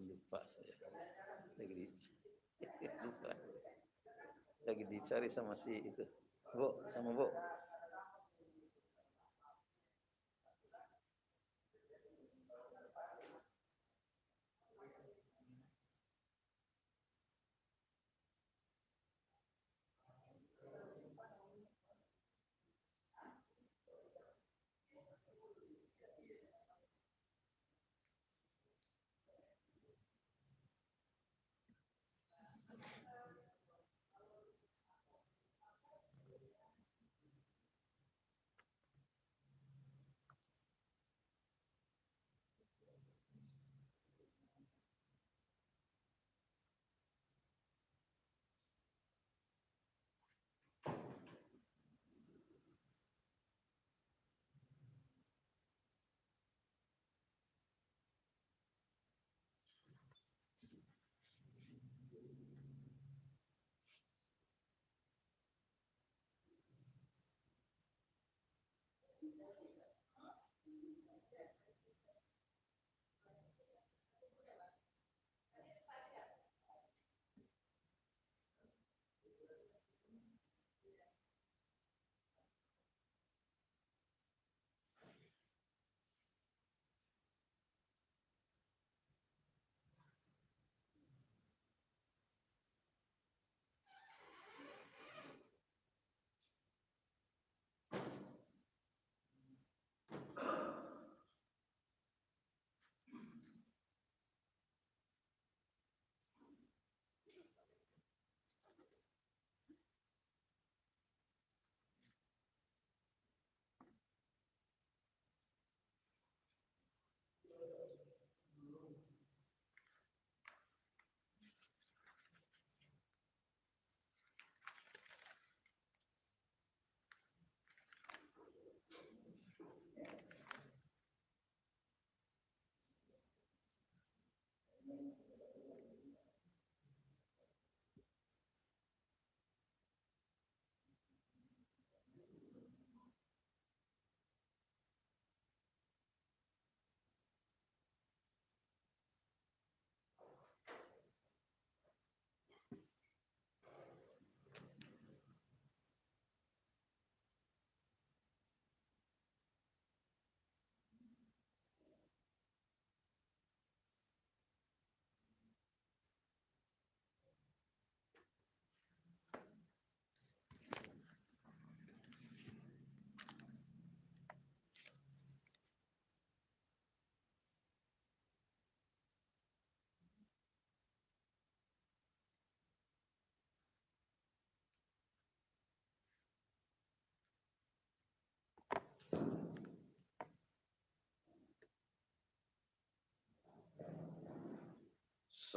lupa saya. Lupa. Lagi dicari sama si itu. Bu, sama Bu.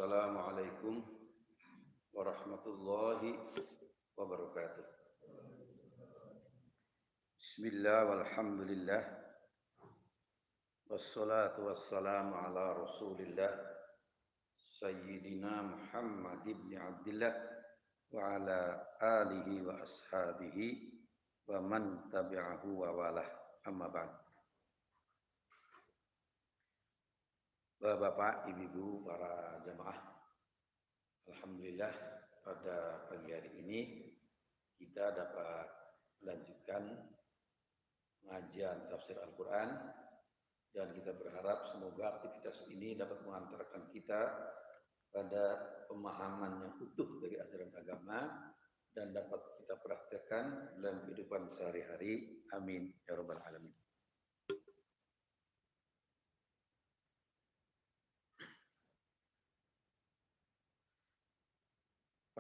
Assalamualaikum warahmatullahi wabarakatuh. Bismillah walhamdulillah. Wassalatu wassalamu ala Rasulillah Sayyidina Muhammad ibn Abdullah wa ala alihi wa ashabihi wa man tabi'ahu wa walah. Amma ba'd. Bapak, Ibu, para jamaah, alhamdulillah pada pagi hari ini kita dapat melanjutkan pengajian tafsir Al-Quran dan kita berharap semoga aktivitas ini dapat mengantarkan kita pada pemahaman yang utuh dari ajaran agama dan dapat kita praktekkan dalam kehidupan sehari-hari. Amin ya rabbal alamin.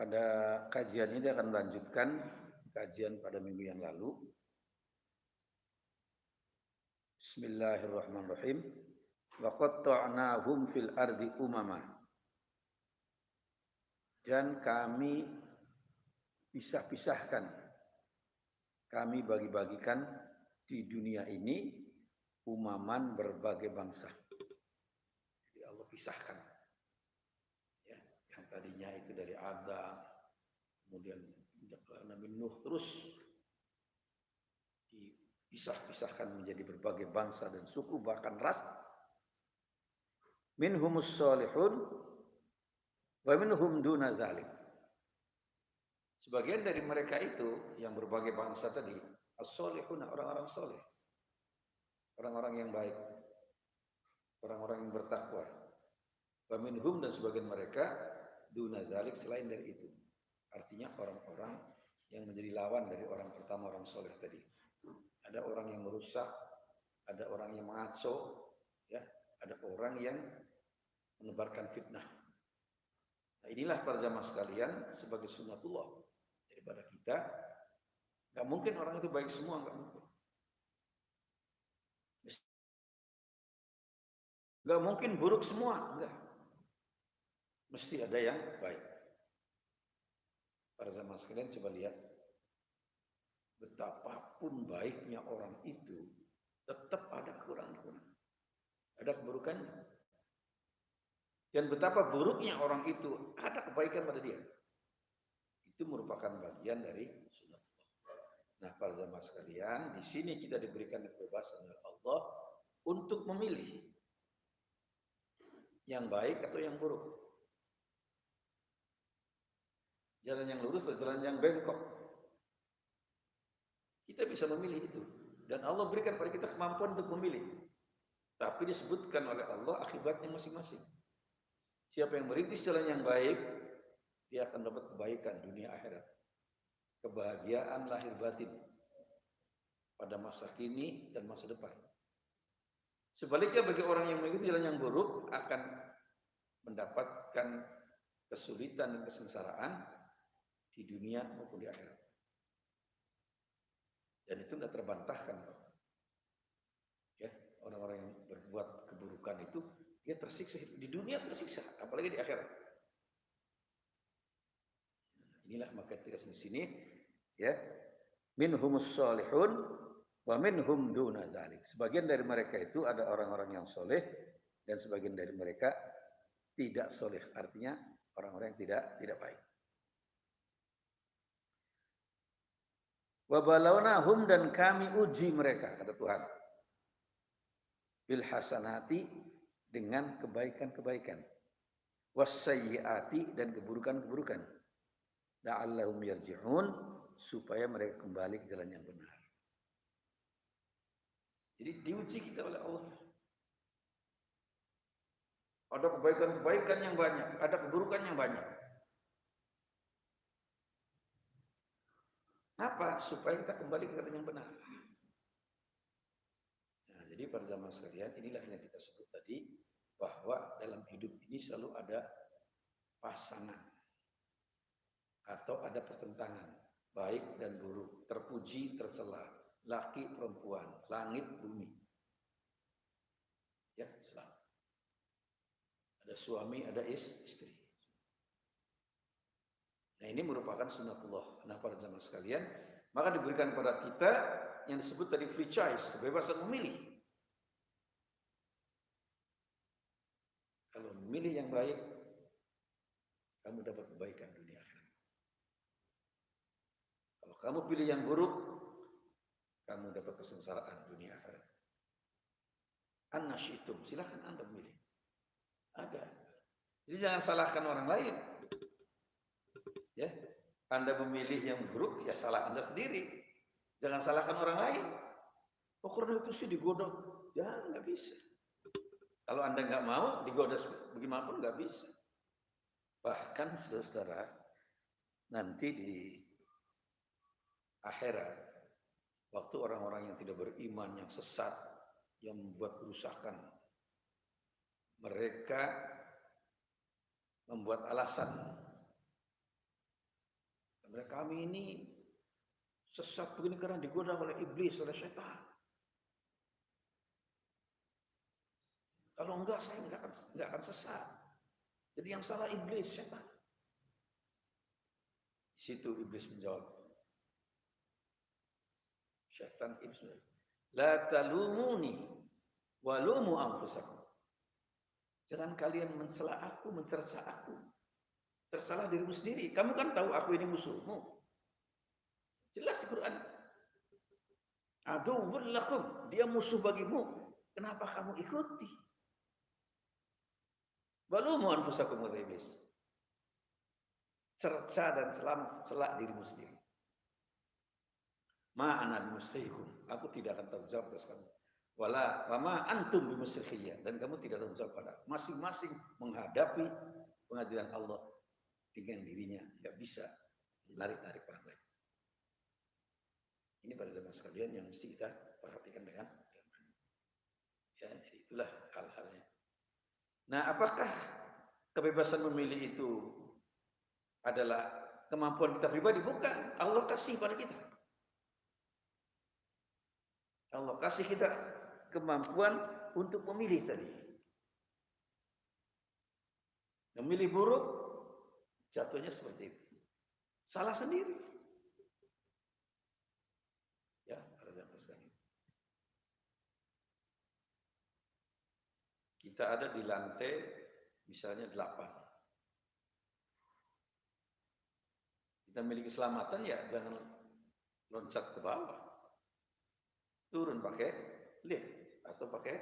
Pada kajian ini akan melanjutkan kajian pada minggu yang lalu. Bismillahirrahmanirrahim. Wa qatta'nahum fil ardi umama. Dan kami pisah-pisahkan, kami bagi-bagikan di dunia ini umaman berbagai bangsa. Jadi Allah pisahkan. Yang tadinya itu dari Adam, kemudian Nabi Nuh, terus dipisah-pisahkan menjadi berbagai bangsa dan suku, bahkan ras. minhumus solihun wa minhum duna dzalik. Sebagian dari mereka itu yang berbagai bangsa tadi, as-solihun, orang-orang soleh, orang-orang yang baik, orang-orang yang bertakwa. Wa minhum, dan sebagian mereka duna dzalik, selain dari itu. Artinya orang-orang yang menjadi lawan dari orang pertama, orang soleh tadi. Ada orang yang merusak, ada orang yang mengaco, ya, ada orang yang menebarkan fitnah. Nah, inilah para jamaah sekalian sebagai sunnatullah daripada kita. Gak mungkin orang itu baik semua, gak mungkin. Gak mungkin buruk semua, enggak. Mesti ada yang baik. Para jamaah sekalian coba lihat, betapapun baiknya orang itu, tetap ada kekurangan-kekurangan. Ada keburukannya. Dan betapa buruknya orang itu, ada kebaikan pada dia. Itu merupakan bagian dari sunnah. Nah, para jamaah sekalian, di sini kita diberikan kebebasan oleh Allah untuk memilih yang baik atau yang buruk. Jalan yang lurus atau jalan yang bengkok. Kita bisa memilih itu. Dan Allah berikan pada kita kemampuan untuk memilih. Tapi disebutkan oleh Allah akibatnya masing-masing. Siapa yang merintis jalan yang baik, dia akan dapat kebaikan dunia akhirat. Kebahagiaan lahir batin. Pada masa kini dan masa depan. Sebaliknya bagi orang yang mengikuti jalan yang buruk, akan mendapatkan kesulitan dan kesengsaraan di dunia maupun di akhirat. Dan itu nggak terbantahkan. Ya, orang-orang yang berbuat keburukan itu dia tersiksa di dunia, tersiksa, apalagi di akhirat. Inilah maka kita di sini, ya, minhumus solihun wa minhum duna dzalik. Sebagian dari mereka itu ada orang-orang yang soleh dan sebagian dari mereka tidak soleh. Artinya orang-orang yang tidak baik. Wa balawnahum, dan kami uji mereka, kata Tuhan, bil hasanati, dengan kebaikan-kebaikan, wassayyiati, dan keburukan-keburukan, la'allahum yarji'un, supaya mereka kembali ke jalan yang benar. Jadi diuji kita oleh Allah. Ada kebaikan-kebaikan yang banyak, ada keburukan yang banyak. Apa? Supaya kita kembali ke jalan yang benar. Nah, jadi para jamaah sekalian, inilah yang kita sebut tadi, bahwa dalam hidup ini selalu ada pasangan atau ada pertentangan, baik dan buruk, terpuji, tercela, laki, perempuan, langit, bumi. Ya, selalu. Ada suami, ada istri. Nah, ini merupakan sunnatullah. Nah, para jamaah sekalian, maka diberikan pada kita yang disebut tadi free choice, kebebasan memilih. Kalau memilih yang baik, kamu dapat kebaikan dunia akhirat. Kalau kamu pilih yang buruk, kamu dapat kesengsaraan dunia akhirat. An-nasyitum, silahkan Anda memilih. Ada. Jadi jangan salahkan orang lain. Ya, Anda memilih yang buruk, ya salah Anda sendiri. Jangan salahkan orang lain. Oh, karena itu sih digoda. Jangan, nggak bisa. Kalau Anda nggak mau, digoda bagaimanapun nggak bisa. Bahkan saudara, nanti di akhirat, waktu orang-orang yang tidak beriman, yang sesat, yang membuat kerusakan, mereka membuat alasan. Kami ini sesat begini karena digoda oleh iblis, oleh setan. Kalau enggak, saya enggak akan sesat. Jadi yang salah iblis, setan. Di situ iblis menjawab. Setan iblis, la talumuni walumu anfusakum. Jangan kalian mencela aku, mencerca aku. Tersalah dirimu sendiri. Kamu kan tahu aku ini musuhmu. Jelas di Quran. Aduwwul lakum, dia musuh bagimu. Kenapa kamu ikuti? Walumu anfusakum kata iblis. Cerca dan celak dirimu sendiri. Ma ana bimusrihikum. Aku tidak akan tanggung jawab atas kamu. Wama antum bimusrihiyya. Dan kamu tidak tanggung jawab pada. Masing-masing menghadapi pengadilan Allah dengan dirinya. Tidak bisa menarik-narik orang lain. Ini pada zaman sekalian yang mesti kita perhatikan dengan ya, jadi itulah hal-halnya. Nah, apakah kebebasan memilih itu adalah kemampuan kita pribadi? Bukan. Allah kasih pada kita. Allah kasih kita kemampuan untuk memilih tadi. Memilih buruk, jatuhnya seperti itu. Salah sendiri. Ya, pada zaman sekarang. Kita ada di lantai misalnya 8. Kita miliki keselamatan ya jangan loncat ke bawah. Turun pakai lift atau pakai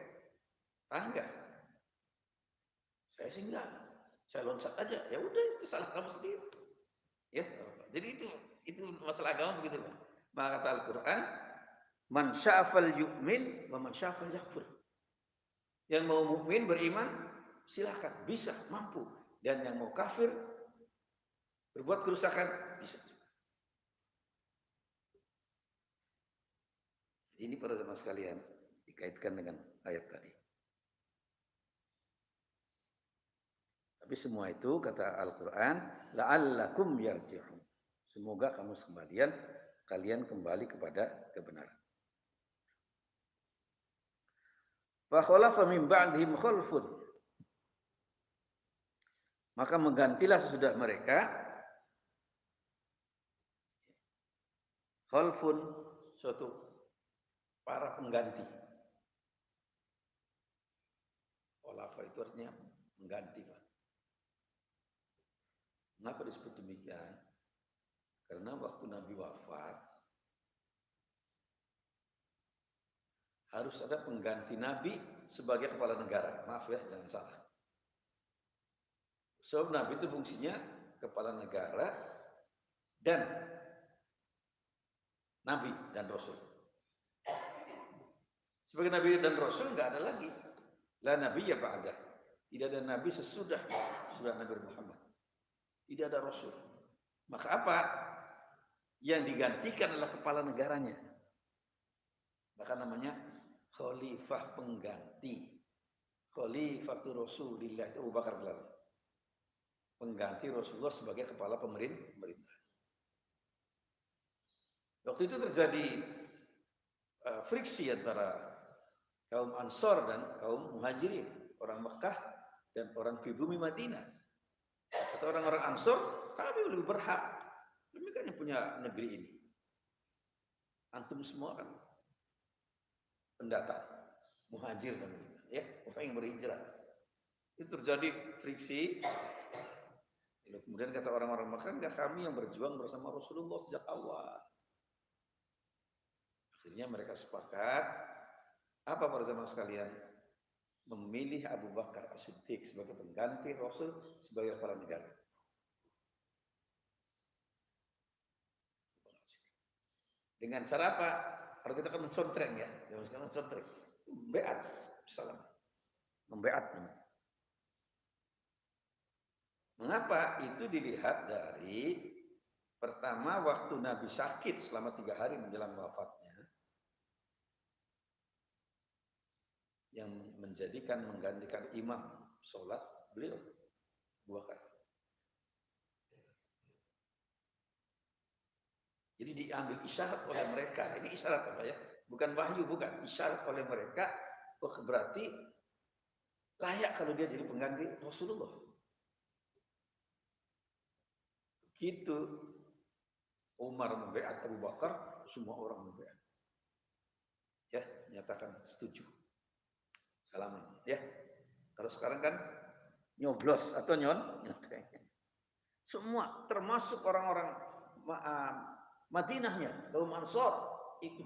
tangga. Saya sih enggak. Saya loncat aja. Ya udah itu salah kamu sendiri. Ya, jadi itu masalah agama begitu kan. Maka kata Al-Qur'an, man sya'afal yu'min wa man sya'afal yakfur. Yang mau mukmin beriman silakan, bisa, mampu. Dan yang mau kafir berbuat kerusakan bisa. Ini para jemaah sekalian dikaitkan dengan ayat tadi. Tapi semua itu kata Al-Qur'an, la'allakum yarji'un. Semoga kamu sekalian kalian kembali kepada kebenaran. Fa khalafa min ba'dihim khalfun. Maka menggantilah sesudah mereka khalfun, suatu para pengganti. Khalafa itu artinya mengganti, Pak. Mengapa disebut demikian? Karena waktu Nabi wafat harus ada pengganti Nabi sebagai kepala negara. Maaf ya, jangan salah. Sebab Nabi itu fungsinya kepala negara dan Nabi dan Rasul. Sebagai Nabi dan Rasul nggak ada lagi. La Nabi ya ba'dah. Tidak ada Nabi sesudah Nabi Muhammad. Tidak ada Rasul. Maka apa? Yang digantikan adalah kepala negaranya. Maka namanya khalifah pengganti. Khalifatul Rasulillah itu Abu Bakar gelar. Pengganti Rasulullah sebagai kepala pemerintah. Waktu itu terjadi friksi antara kaum Ansor dan kaum Muhajirin, orang Mekah dan orang pribumi Madinah. Kata orang-orang Ansor, kami lebih berhak. Kami kan yang punya negeri ini. Antum semua kan pendatang, muhajir namanya, ya, orang yang berhijrah. Itu terjadi friksi. Kemudian kata orang-orang Mekah, enggak, kami yang berjuang bersama Rasulullah sejak awal. Akhirnya mereka sepakat, apa para jemaah sekalian? Memilih Abu Bakar As-Siddiq sebagai pengganti Rasul sebagai kepala negara. Dengan cara apa? Kalau kita kan mencontreng ya, jangan sekarang mencontreng. Beat, salam. Membeat. Mengapa? Itu dilihat dari pertama waktu Nabi sakit selama 3 hari menjelang wafatnya, yang menjadikan menggantikan imam sholat beliau Abu Bakar. Jadi diambil isyarat oleh mereka. Ini isyarat apa ya? Bukan wahyu, bukan. Isyarat oleh mereka. Oh, berarti layak kalau dia jadi pengganti Rasulullah. Gitu. Umar membeat Abu Bakar, semua orang membeat. Ya, nyatakan setuju. Salam. Ya. Kalau sekarang kan nyoblos atau semua termasuk orang-orang Madinahnya, kaum Ansor ikut.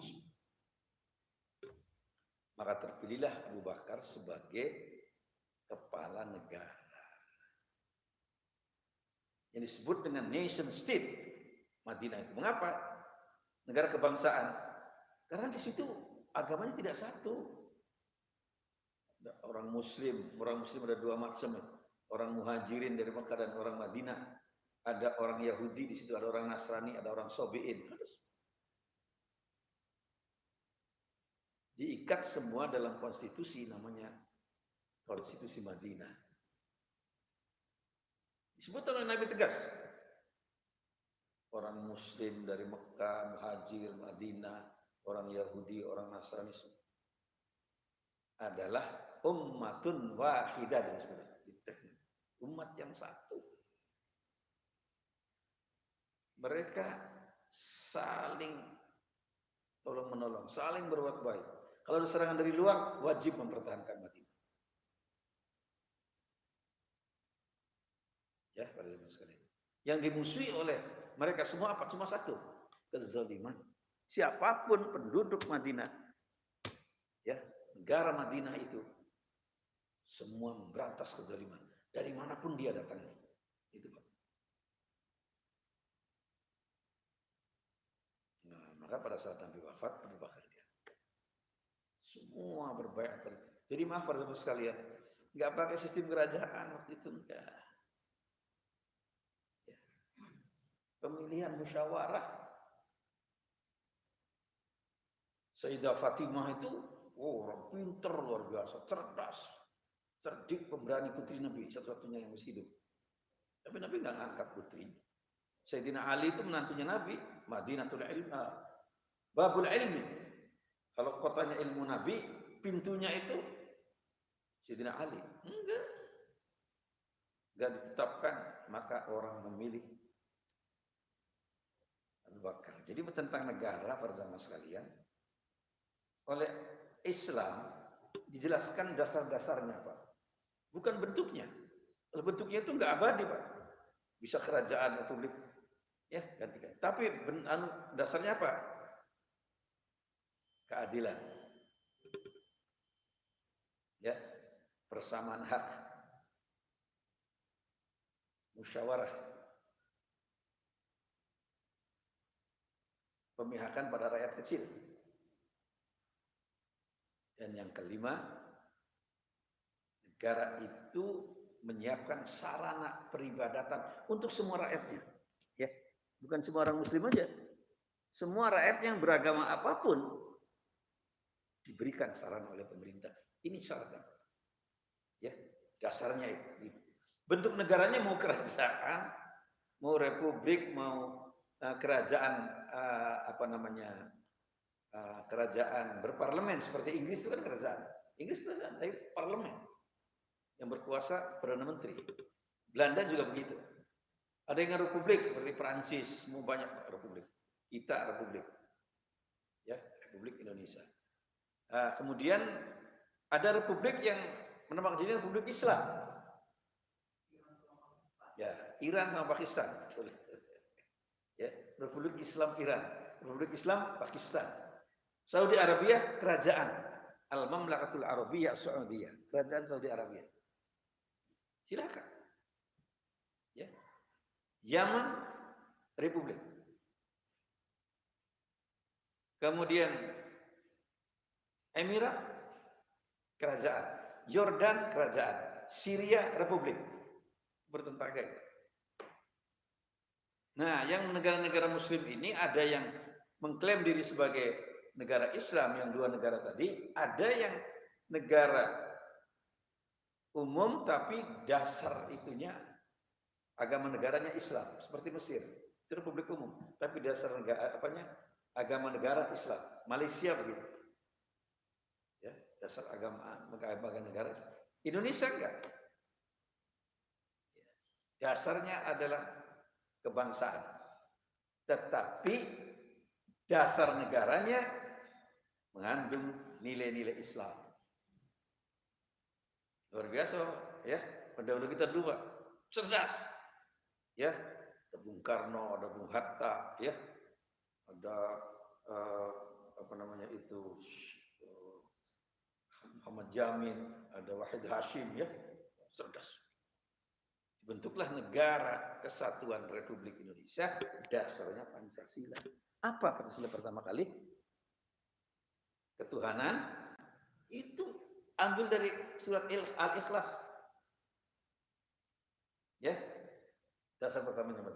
Maka terpilihlah Abu Bakar sebagai kepala negara. yang disebut dengan nation state Madinah itu. Mengapa? Negara kebangsaan. Karena di situ agamanya tidak satu. Orang Muslim ada dua macam. Orang Muhajirin dari Mekah dan orang Madinah. Ada orang Yahudi di situ, ada orang Nasrani, ada orang Sobiin. Diikat semua dalam konstitusi namanya Konstitusi Madinah. Disebut oleh Nabi tegas. Orang Muslim dari Mekah, Muhajir, Madinah, orang Yahudi, orang Nasrani adalah ummatun wahidah, umat yang satu. Mereka saling tolong menolong, saling berbuat baik. Kalau ada serangan dari luar, wajib mempertahankan Madinah. Ya, pada zaman sekalian. Yang dimusuhi oleh mereka semua apa? Cuma satu, kezaliman. Siapapun penduduk Madinah, ya, negara Madinah itu semua memberantas kezaliman dari manapun dia datang. Itu Pak. Nah, maka pada saat Nabi wafat, Abu Bakar dia semua berbaiat. Jadi maaf para saudara sekalian, nggak pakai sistem kerajaan waktu itu, enggak. Ya. Pemilihan musyawarah. Sayyidah Fatimah itu orang pinter luar biasa, cerdas, cerdik, pemberani putri Nabi, satu-satunya yang masih hidup. Tapi Nabi nggak ngangkat putri. Sayyidina Ali itu menantunya Nabi, Madinatul Ilmi, Babul Ilmi. Kalau kotanya ilmu Nabi, pintunya itu Sayyidina Ali. Enggak ditetapkan, maka orang memilih Abu Bakar. Jadi tentang negara pada zaman sekalian, oleh Islam dijelaskan dasar-dasarnya Pak. Bukan bentuknya. Kalau bentuknya itu enggak abadi Pak. Bisa kerajaan republik. Ya, ganti. Tapi dasarnya apa? Keadilan. Ya, persamaan hak. Musyawarah. Pemihakan pada rakyat kecil. Dan yang kelima, negara itu menyiapkan sarana peribadatan untuk semua rakyatnya. Ya, bukan semua orang Muslim aja. Semua rakyat yang beragama apapun diberikan sarana oleh pemerintah. Ini syaratnya. Ya, dasarnya itu. Bentuk negaranya mau kerajaan, mau republik, mau kerajaan kerajaan berparlemen seperti Inggris itu kan kerajaan. Inggris kerajaan, tapi parlemen yang berkuasa Perdana Menteri. Belanda juga begitu. Ada yang republik seperti Prancis, semua banyak republik. Kita republik, ya Republik Indonesia. Kemudian ada republik yang menambah jadi Republik Islam. Ya, Iran sama Pakistan. Ya, Republik Islam Iran, Republik Islam Pakistan. Saudi Arabia kerajaan Al-Mamlakatul Arabiyah Saudiyah, kerajaan Saudi Arabia. Silakan. Ya. Yaman republik. Kemudian Emirat kerajaan, Yordan kerajaan, Syria republik. Bertentang. Nah, yang negara-negara muslim ini ada yang mengklaim diri sebagai negara Islam, yang dua negara tadi, ada yang negara umum tapi dasar itunya agama negaranya Islam, seperti Mesir, itu republik umum, tapi dasar negara agama negara Islam. Malaysia begitu. Ya, dasar agama negara. Indonesia enggak. Dasarnya adalah kebangsaan. Tetapi dasar negaranya mengandung nilai-nilai Islam. Luar biasa, ya. Pendahulu kita dulu, Pak. Cerdas. Ya, ada Bung Karno, ada Bung Hatta, ya. Ada Muhammad Jamin, ada Wahid Hashim, ya. Cerdas. Bentuklah Negara Kesatuan Republik Indonesia, dasarnya Pancasila. Apa Pancasila pertama kali? Ketuhanan, itu ambil dari surat Al-Ikhlas. Ya, dasar pertamanya apa?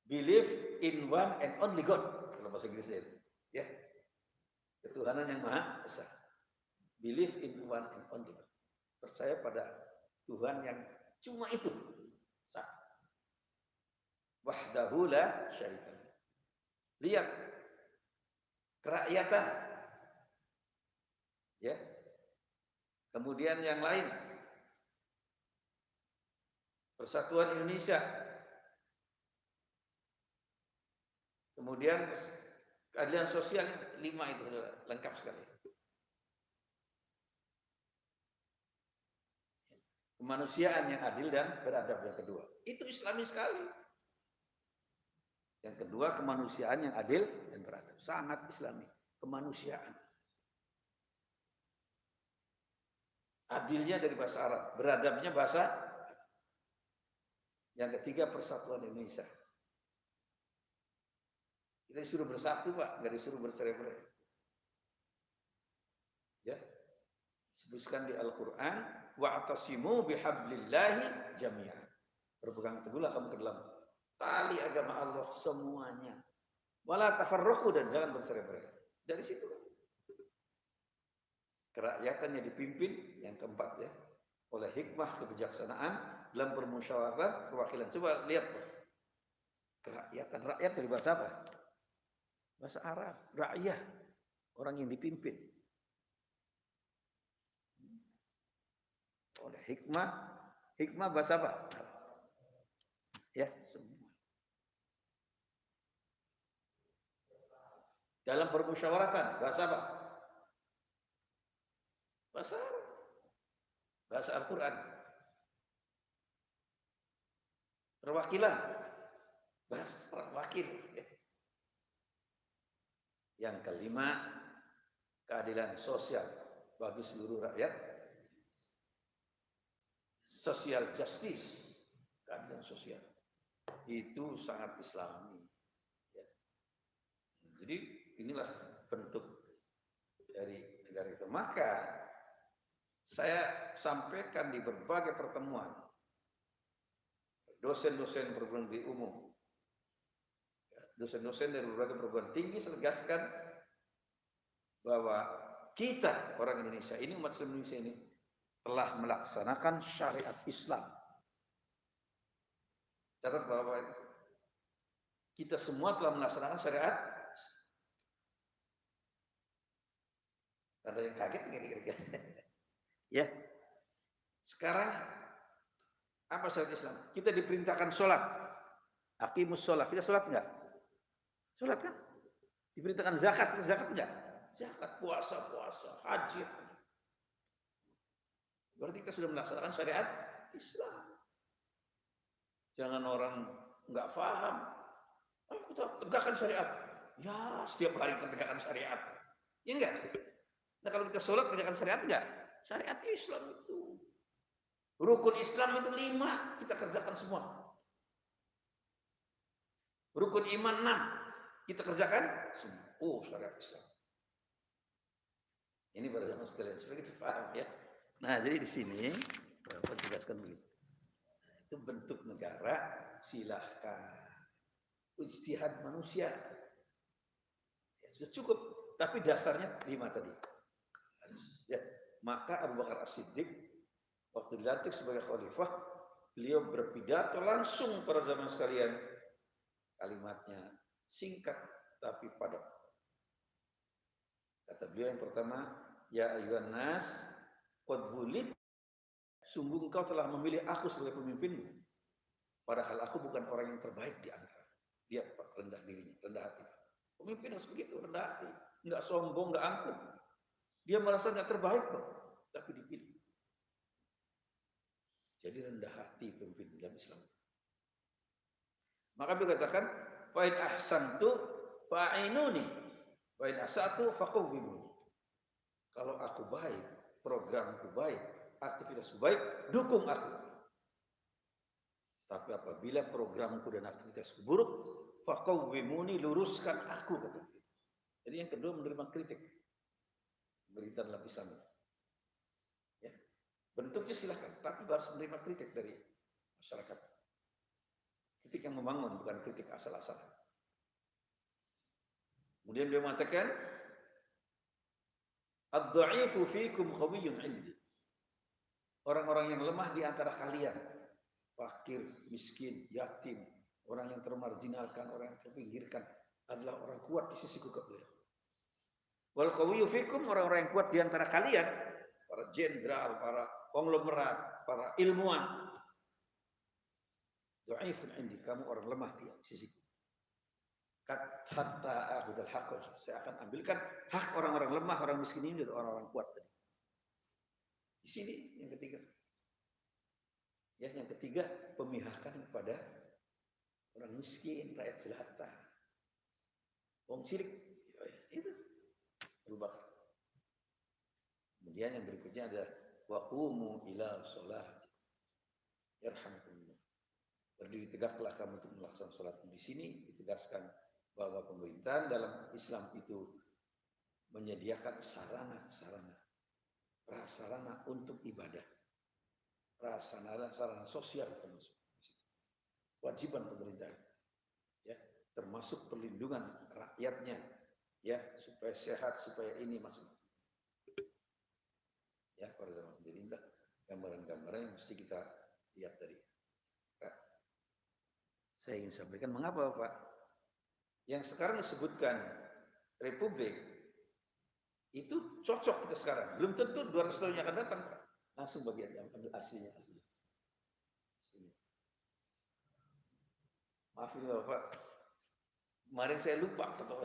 Believe in one and only God, kalau bahasa Inggrisnya. Ya, ketuhanan yang maha esa. Believe in one and only God. Percaya pada Tuhan yang cuma itu. Sah. Wahdahu la syarika. Lihat kerakyatan. Ya. Kemudian yang lain. Persatuan Indonesia. Kemudian keadilan sosial, 5 itu sudah lengkap sekali. Kemanusiaan yang adil dan beradab yang kedua. Itu Islami sekali. Yang kedua, kemanusiaan yang adil dan beradab. Sangat Islami. Kemanusiaan. Adilnya dari bahasa Arab, beradabnya bahasa. Yang ketiga, persatuan Indonesia. Kita disuruh bersatu, Pak, nggak disuruh bercerai-berai. Ya. Disebutkan di Al-Qur'an, wa'tasimu bihablillahi jami'an. Berpegang teguhlah kamu ke dalam tali agama Allah semuanya. Wala tafarraqu, dan jangan bercerai-berai. Dari situ kerakyatannya dipimpin, yang keempat ya, oleh hikmah kebijaksanaan dalam permusyawaratan perwakilan. Coba lihat, Pak. Kerakyatan, rakyat dari bahasa apa? Bahasa Arab, rakyat, orang yang dipimpin. Oleh hikmah bahasa apa? Ya, semua. Dalam permusyawaratan bahasa apa? Bahasa Arab. Bahasa Al-Qur'an. Perwakilan. Bahasa wakil. Yang kelima, keadilan sosial bagi seluruh rakyat. Social justice, keadilan sosial. Itu sangat Islami. Ya. Jadi inilah bentuk dari negara itu. Maka saya sampaikan di berbagai pertemuan dosen-dosen perguruan tinggi umum, dosen-dosen dari berbagai perguruan tinggi, saya tegaskan bahwa kita orang Indonesia ini, umat Islam Indonesia ini telah melaksanakan syariat Islam. Catat bahwa kita semua telah melaksanakan syariat. Ada yang kaget kira-kira. Ya. Sekarang apa syariat Islam? Kita diperintahkan sholat. Aqimus sholat. Kita sholat enggak? Sholat kan? Diperintahkan zakat. Kita zakat enggak? Zakat, puasa, haji. Berarti kita sudah melaksanakan syariat Islam. Jangan orang enggak paham. Oh, kita tegakkan syariat. Ya, setiap hari kita tegakkan syariat. Ya enggak? Nah, kalau kita sholat tegakkan syariat enggak? Syariat Islam itu. Rukun Islam itu 5, kita kerjakan semua. Rukun iman 6, kita kerjakan semua. Oh, syariat Islam. Ini pada zaman sekalian, supaya kita paham ya. Nah, jadi di sini Bapak jelaskan begitu. Itu bentuk negara, silahkan. Ijtihad manusia. Ya, sudah cukup, tapi dasarnya 5 tadi. Ya, maka Abu Bakar As-Siddiq waktu dilantik sebagai khalifah, beliau berpidato langsung pada zaman sekalian. Kalimatnya singkat tapi padat. Kata beliau yang pertama, ya ayyuhan nas, qad wulid, sungguh engkau telah memilih aku sebagai pemimpinmu. Padahal aku bukan orang yang terbaik di antara. Dia rendah dirinya, rendah hati. Pemimpin harus begitu, rendah hati, enggak sombong, enggak angkuh. Dia merasa enggak terbaik kok, tapi dipilih. Jadi rendah hati pemimpin dalam Islam. Maka beliau katakan, fa in ahsantu fa'inuni, wa in asatu faqawwimuni. Kalau aku baik, programku baik, aktivitasku baik, dukung aku. Tapi apabila programku dan aktivitasku buruk, faqawwimuni, luruskan aku, kata dia. Jadi yang kedua menerima kritik, berikan lapisan. Ya. Bentuknya silahkan, tapi harus menerima kritik dari masyarakat. Kritik yang membangun, bukan kritik asal-asalan. Kemudian dia mengatakan, ad-dha'ifu fikum qawiyyun 'indi. Orang-orang yang lemah di antara kalian, fakir, miskin, yatim, orang yang termarginalkan, orang yang terpinggirkan, adalah orang kuat di sisiku, kata beliau. Wal qawiyyu fikum, orang-orang yang kuat di antara kalian, para jenderal, para konglomerat, para ilmuwan, dhaifun 'indi, kamu orang lemah di sisiku. Hatta akhudul haqq, saya akan ambilkan hak orang-orang lemah, orang miskin ini dari orang-orang kuat tadi. Di sini yang ketiga. Ya, yang ketiga pemihakan kepada orang miskin, rakyat jelata. Wong cilik, itu berubah. Kemudian yang berikutnya ada waqumu ila sholat yarhamkumullah. Berdiri tegaklah kamu untuk melaksanakan sholat. Di sini ditegaskan bahwa pemerintahan dalam Islam itu menyediakan sarana-sarana, prasarana untuk ibadah, prasarana sosial termasuk. Kewajiban pemerintah, ya, termasuk perlindungan rakyatnya, ya, supaya sehat, supaya ini masuk. Ya, pada zaman sendiri indah gambaran-gambaran yang mesti kita lihat tadi. Nah, saya ingin sampaikan mengapa Pak? Yang sekarang disebutkan republik itu cocok kita sekarang. Belum tentu 200 tahun yang akan datang, Pak. Langsung bagian yang aslinya. Maaf ini Bapak. Kemarin saya lupa foto.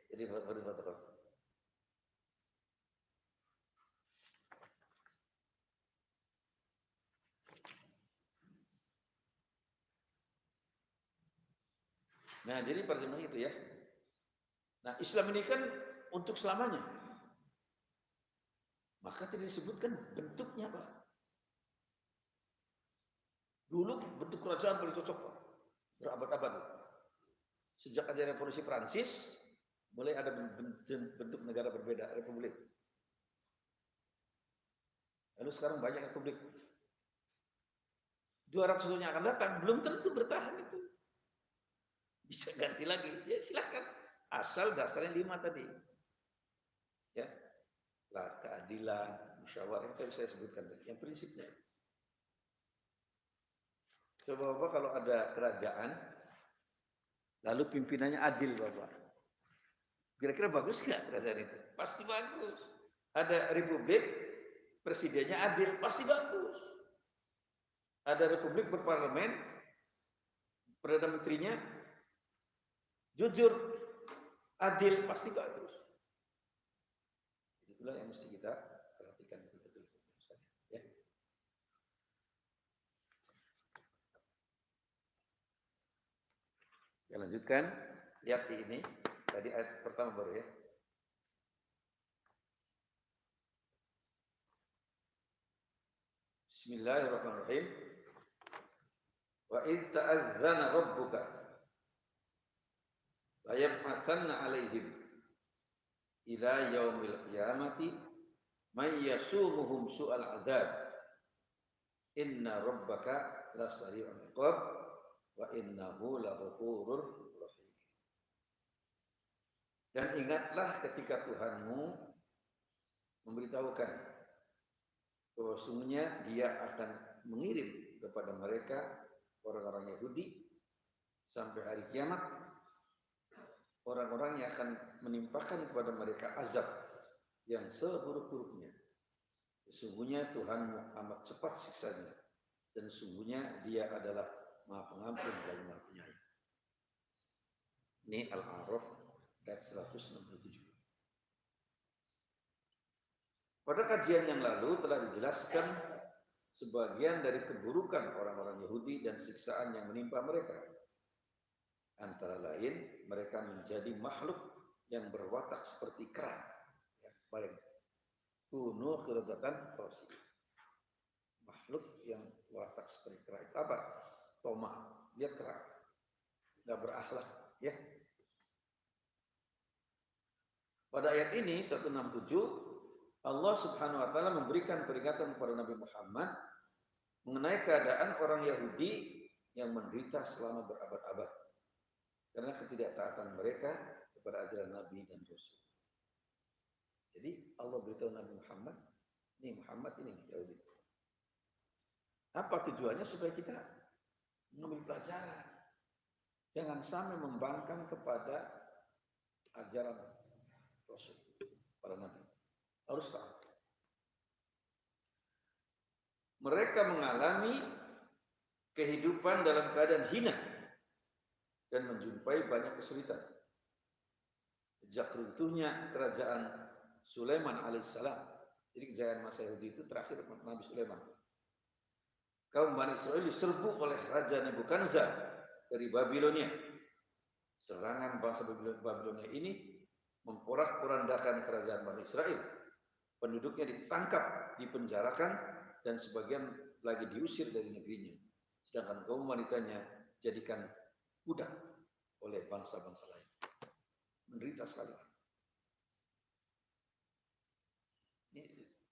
Jadi baru foto. Nah, jadi pada zaman itu ya. Nah, Islam ini kan untuk selamanya. Maka tidak disebutkan bentuknya, Pak. Dulu bentuk kerajaan paling cocok, Pak. Berabad-abad. Sejak ada revolusi Prancis, mulai ada bentuk negara berbeda, republik. Lalu sekarang banyak republik. 200 tahun yang akan datang, belum tentu bertahan itu. Bisa ganti lagi, ya silahkan. Asal dasarnya 5 tadi. Ya, lah keadilan, musyawarah, itu yang saya sebutkan tadi. Yang prinsipnya. Coba Bapak kalau ada kerajaan, lalu pimpinannya adil Bapak. Kira-kira bagus nggak kerajaan itu? Pasti bagus. Ada republik, presidennya adil, pasti bagus. Ada republik berparlemen, perdana menterinya jujur, adil, pasti bagus. Itulah yang mesti kita perhatikan betul-betul. Ya. Kita lanjutkan, lihat di ini. Tadi ayat pertama baru ya. Bismillahirrahmanirrahim. Wa idh ta'azzana rabbuka la yab'atsanna 'alaihim ila yaumil qiyamati may yasumuhum su'al 'adzab. Inna rabbaka lasari'ul 'iqab wa innahu laghafurur rahim. Dan ingatlah ketika Tuhanmu memberitahukan bahwa sungguhnya Dia akan mengirim kepada mereka orang-orang Yahudi sampai hari kiamat orang-orang yang akan menimpakan kepada mereka azab yang seburuk-buruknya. Sesungguhnya Tuhanmu amat cepat siksanya dan sesungguhnya Dia adalah Maha Pengampun dan Maha Penyayang. Ini Al-A'raf ayat 167. Pada kajian yang lalu telah dijelaskan sebagian dari keburukan orang-orang Yahudi dan siksaan yang menimpa mereka. Antara lain, mereka menjadi makhluk yang berwatak seperti kera. Ya, paling kuno keledatan rosi. Makhluk yang watak seperti kera itu apa? Toma, dia kerak, nggak berakhlak, ya. Pada ayat ini 167 Allah Subhanahu wa taala memberikan peringatan kepada Nabi Muhammad mengenai keadaan orang Yahudi yang menderita selama berabad-abad karena ketidaktaatan mereka kepada ajaran Nabi dan Rasul. Jadi Allah beritahu Nabi Muhammad, ini Muhammad ini Yahudi. Apa tujuannya? Supaya kita mengambil pelajaran. Jangan sampai membangkang kepada ajaran Rasul, para Nabi. Harus tahu. Mereka mengalami kehidupan dalam keadaan hina dan menjumpai banyak kesulitan. Sejak runtuhnya kerajaan Sulaiman alaihissalam. Jadi kejayaan masa Yahudi itu terakhir Nabi Sulaiman. Kaum Bani Israel diserbu oleh Raja Nebukadnezar dari Babilonia. Serangan bangsa Babilonia ini memporak-porandakan kerajaan Bani Israel. Penduduknya ditangkap, dipenjarakan, dan sebagian lagi diusir dari negerinya. Sedangkan kaum wanitanya jadikan budak oleh bangsa-bangsa lain. Menderita sekali. Ini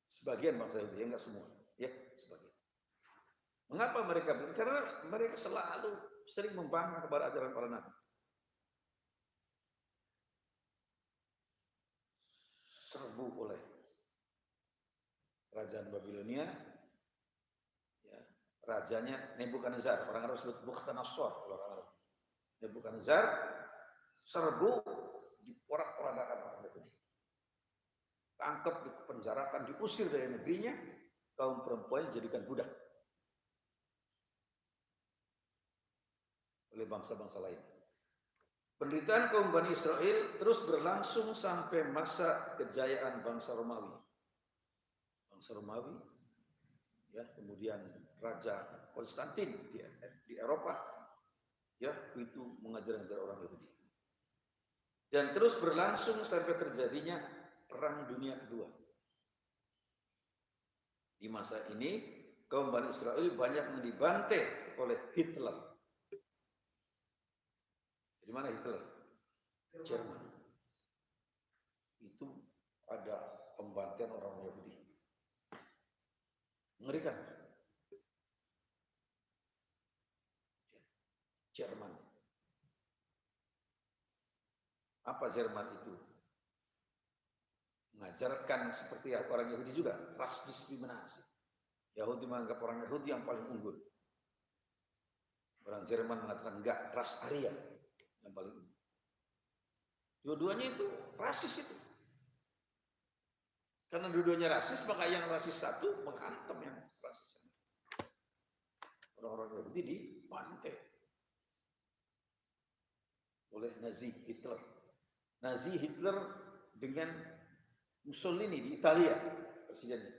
sebagian bangsa Yahudi, enggak semua, ya sebagian. Mengapa mereka? Karena mereka selalu sering membangkang kepada ajaran para nabi. Serbu oleh kerajaan Babilonia, ya, rajanya Nebukadnezar, orang Arab sebut Bukhtanasor, orang Arab. Nebukadnezar serbu, diporak-porandakan orang Yahudi. Tangkap, dipenjarakan, diusir dari negerinya, kaum perempuan dijadikan budak oleh bangsa-bangsa lain. Penderitaan kaum Bani Israel terus berlangsung sampai masa kejayaan bangsa Romawi. Bangsa Romawi, ya, kemudian Raja Konstantin di Eropa, ya, itu mengajar-ajar orang Yahudi. Dan terus berlangsung sampai terjadinya Perang Dunia Kedua. Di masa ini, kaum Bani Israel banyak yang dibantai oleh Hitler. Di mana Hitler? Jerman. Itu ada pembantaian orang Yahudi. Mengerikan. Jerman. Apa Jerman itu? Mengajarkan seperti orang Yahudi juga, ras diskriminasi. Yahudi menganggap orang Yahudi yang paling unggul. Orang Jerman mengatakan enggak, ras Arya yang paling unggul. Dua-duanya itu rasis itu. Karena dua-duanya rasis, maka yang rasis satu menghantam yang rasis. Orang-orang Yahudi dibantai oleh Nazi Hitler. Nazi Hitler dengan Mussolini di Italia, presidennya,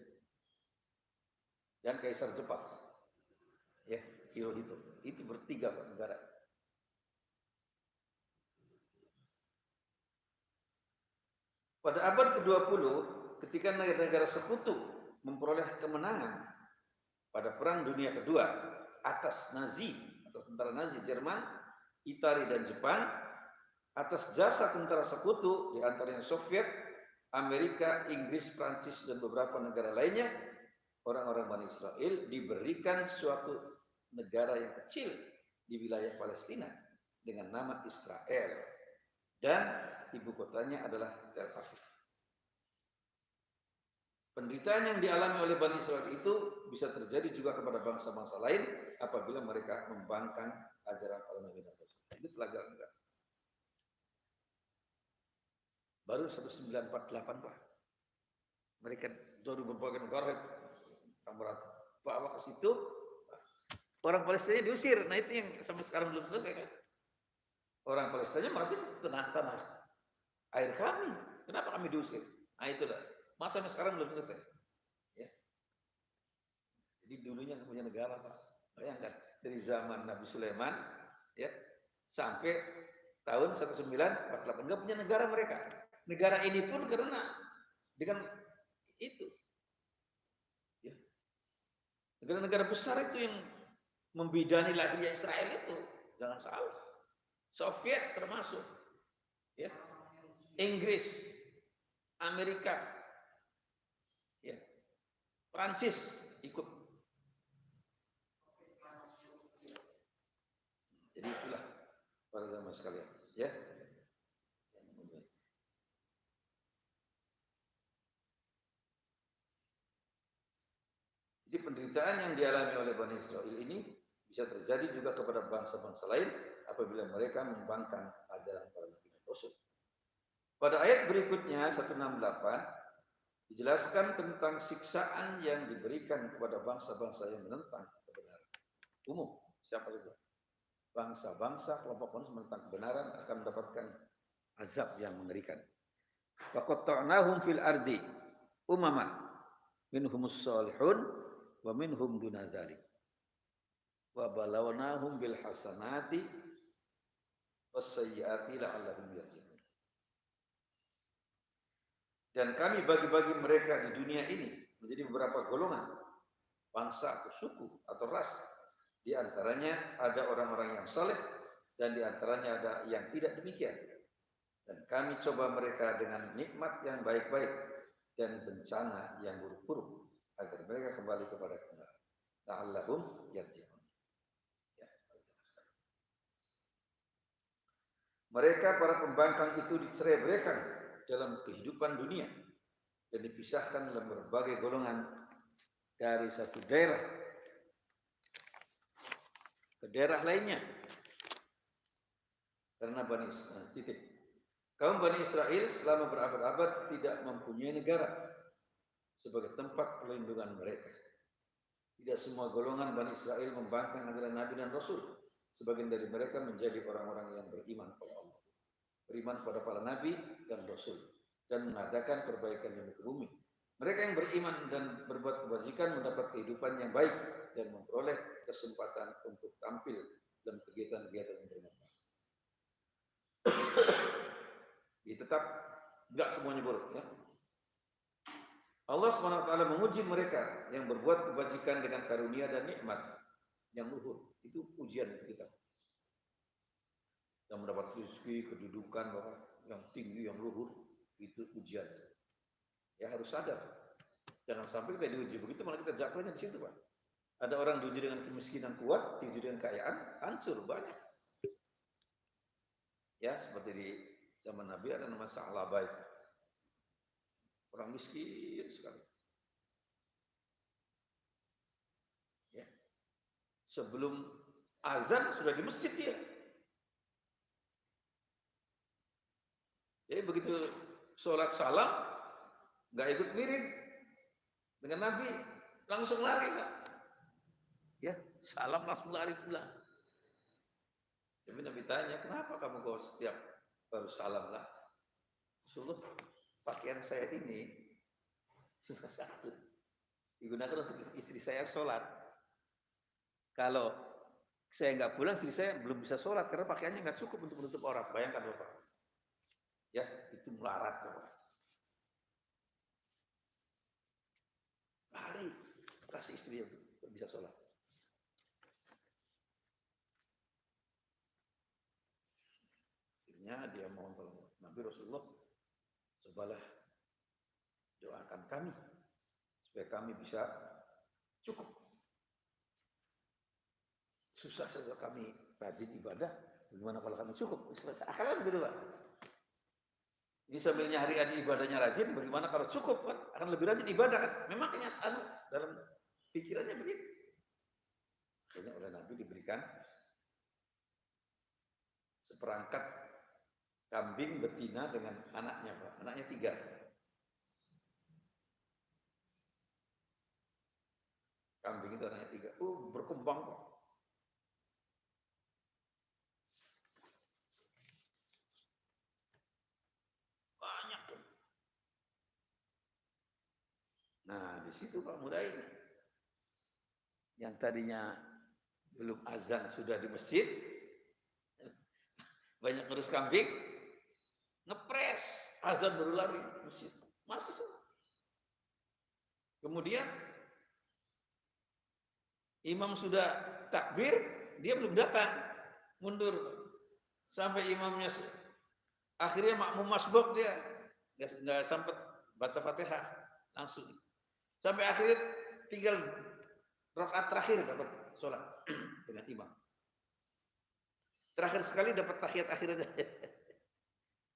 dan Kaisar Jepang, ya, Hirohito. Itu bertiga negara. Pada abad ke-20, ketika negara-negara sekutu memperoleh kemenangan pada Perang Dunia Kedua atas Nazi atau tentara Nazi Jerman, Italia dan Jepang, atas jasa tentara sekutu di antaranya Soviet, Amerika, Inggris, Prancis dan beberapa negara lainnya, orang-orang Bani Israel diberikan suatu negara yang kecil di wilayah Palestina dengan nama Israel dan ibu kotanya adalah Tel Aviv. Penderitaan yang dialami oleh Bani Israel itu bisa terjadi juga kepada bangsa-bangsa lain apabila mereka membangkang ajaran para nabi dan rasul. Itu pelajaran juga. Baru 1948 Pak. Mereka dari berbagai negara bawa ke situ, orang Palestina diusir. Nah itu yang sampai sekarang belum selesai kan. Orang Palestina merasa itu tanah air kami. Kenapa kami diusir? Nah itulah. Masa sampai sekarang belum selesai. Ya. Jadi dulunya punya negara Pak. Bayangkan dari zaman Nabi Sulaiman, ya, sampai tahun 1948 nggak punya negara mereka. Negara ini pun karena dengan itu, ya, negara-negara besar itu yang membidani lahirnya Israel itu. Jangan salah. Soviet termasuk. Ya. Inggris, Amerika, ya. Prancis ikut. Jadi itulah para jamaah sekalian, ya. Jadi penderitaan yang dialami oleh Bani Israel ini bisa terjadi juga kepada bangsa-bangsa lain apabila mereka membangkang ajaran para nabi dan rasul. Pada ayat berikutnya 168 dijelaskan tentang siksaan yang diberikan kepada bangsa-bangsa yang menentang kebenaran. Umum, siapa itu? Bangsa-bangsa kelompok manusia menentang kebenaran akan mendapatkan azab yang mengerikan. Wa qatta'nahum fil ardi umaman minhumus salihun wa minhum duna dzalik. Wa balawnahum bil hasanati was sayyiati la'allahum yarji'un. Dan kami bagi-bagi mereka di dunia ini menjadi beberapa golongan, bangsa atau suku atau ras. Di antaranya ada orang-orang yang saleh dan di antaranya ada yang tidak demikian. Dan kami coba mereka dengan nikmat yang baik-baik dan bencana yang buruk-buruk agar mereka kembali kepada kebenaran. La'allahum yarji'un. Ya, mereka para pembangkang itu dicerai-beraikan dalam kehidupan dunia dan dipisahkan dalam berbagai golongan dari satu daerah ke daerah lainnya karena kaum Bani Israel selama berabad-abad tidak mempunyai negara sebagai tempat perlindungan mereka. Tidak semua golongan Bani Israel membangkang ajaran Nabi dan Rasul. Sebagian dari mereka menjadi orang-orang yang beriman kepada Allah, beriman kepada para Nabi dan Rasul, dan mengadakan perbaikan di muka bumi. Mereka yang beriman dan berbuat kebajikan mendapat kehidupan yang baik dan memperoleh kesempatan untuk tampil dalam kegiatan-kegiatan yang bermanfaat. Jadi tetap enggak semuanya buruk, ya. Allah SWT menguji mereka yang berbuat kebajikan dengan karunia dan nikmat yang luhur. Itu ujian untuk kita. Yang mendapat rezeki, kedudukan yang tinggi, yang luhur, itu ujian. Ya harus sadar. Jangan sampai kita diuji begitu malah kita jatuhnya di situ, Pak. Ada orang diuji dengan kemiskinan kuat, diuji dengan kekayaan, hancur banyak. Ya, seperti di zaman Nabi ada nama Sa'labai. Orang miskin sekali. Ya. Sebelum azan sudah di masjid dia. Jadi begitu sholat salam, nggak ikut wirid dengan Nabi, langsung lari, Pak. Ya, salam langsung lari pulang. Tapi Nabi tanya, kenapa kamu kok setiap baru salam lah? Rasulullah, pakaian saya ini cuma satu, digunakan untuk istri saya sholat. Kalau saya nggak pulang, istri saya belum bisa sholat karena pakaiannya nggak cukup untuk menutup aurat. Bayangkan Bapak. Ya, itu melarat Bapak. Lari, kasih istri yang bisa sholat. Akhirnya dia mohon tolong Nabi Rasulullah, cobalah doakan kami supaya kami bisa cukup. Susah saja kami rajin ibadah, bagaimana kalau kami cukup? Akan begitu, Pak. Ini sambil nyari ibadahnya rajin, bagaimana kalau cukup, kan? Akan lebih rajin ibadah, kan? Memang kenyataan dalam pikirannya begitu. Akhirnya oleh Nabi diberikan seperangkat kambing betina dengan anaknya, Pak. Anaknya 3. Kambing itu anaknya 3. Berkembang, Pak. Banyak, Pak. Nah, di situ Pak mulai. Yang tadinya belum azan sudah di masjid, banyak ngurus kambing, ngepres, azan baru lari masjid. Masih. Kemudian Imam sudah takbir, dia belum datang, mundur sampai imamnya akhirnya makmum masbuk, dia nggak sempat baca Fatihah langsung. Sampai akhirnya tinggal rakaat terakhir dapat sholat dengan imam. Terakhir sekali dapat tahiyat akhir aja.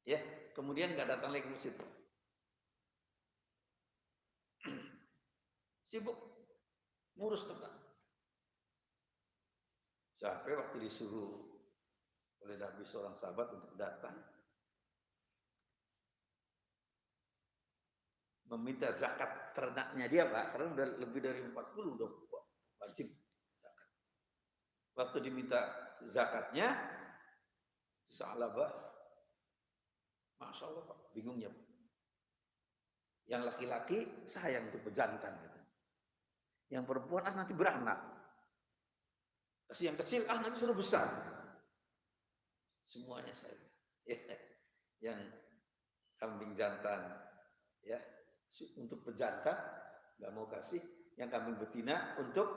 Ya, kemudian nggak datang lagi ke masjid. Sibuk ngurus tentang. Sampai waktu disuruh oleh Nabi seorang sahabat untuk datang meminta zakat ternaknya dia, Pak, karena udah lebih dari 40 udah wajib zakat. Waktu diminta zakatnya, salah, Pak. Masya Allah, Pak, bingungnya. Yang laki-laki sayang untuk pejantan gitu. Yang perempuan nanti beranak. Kasih yang kecil nanti suruh besar. Semuanya saya. Ya. Yang kambing jantan ya untuk pejantan nggak mau kasih, yang kambing betina untuk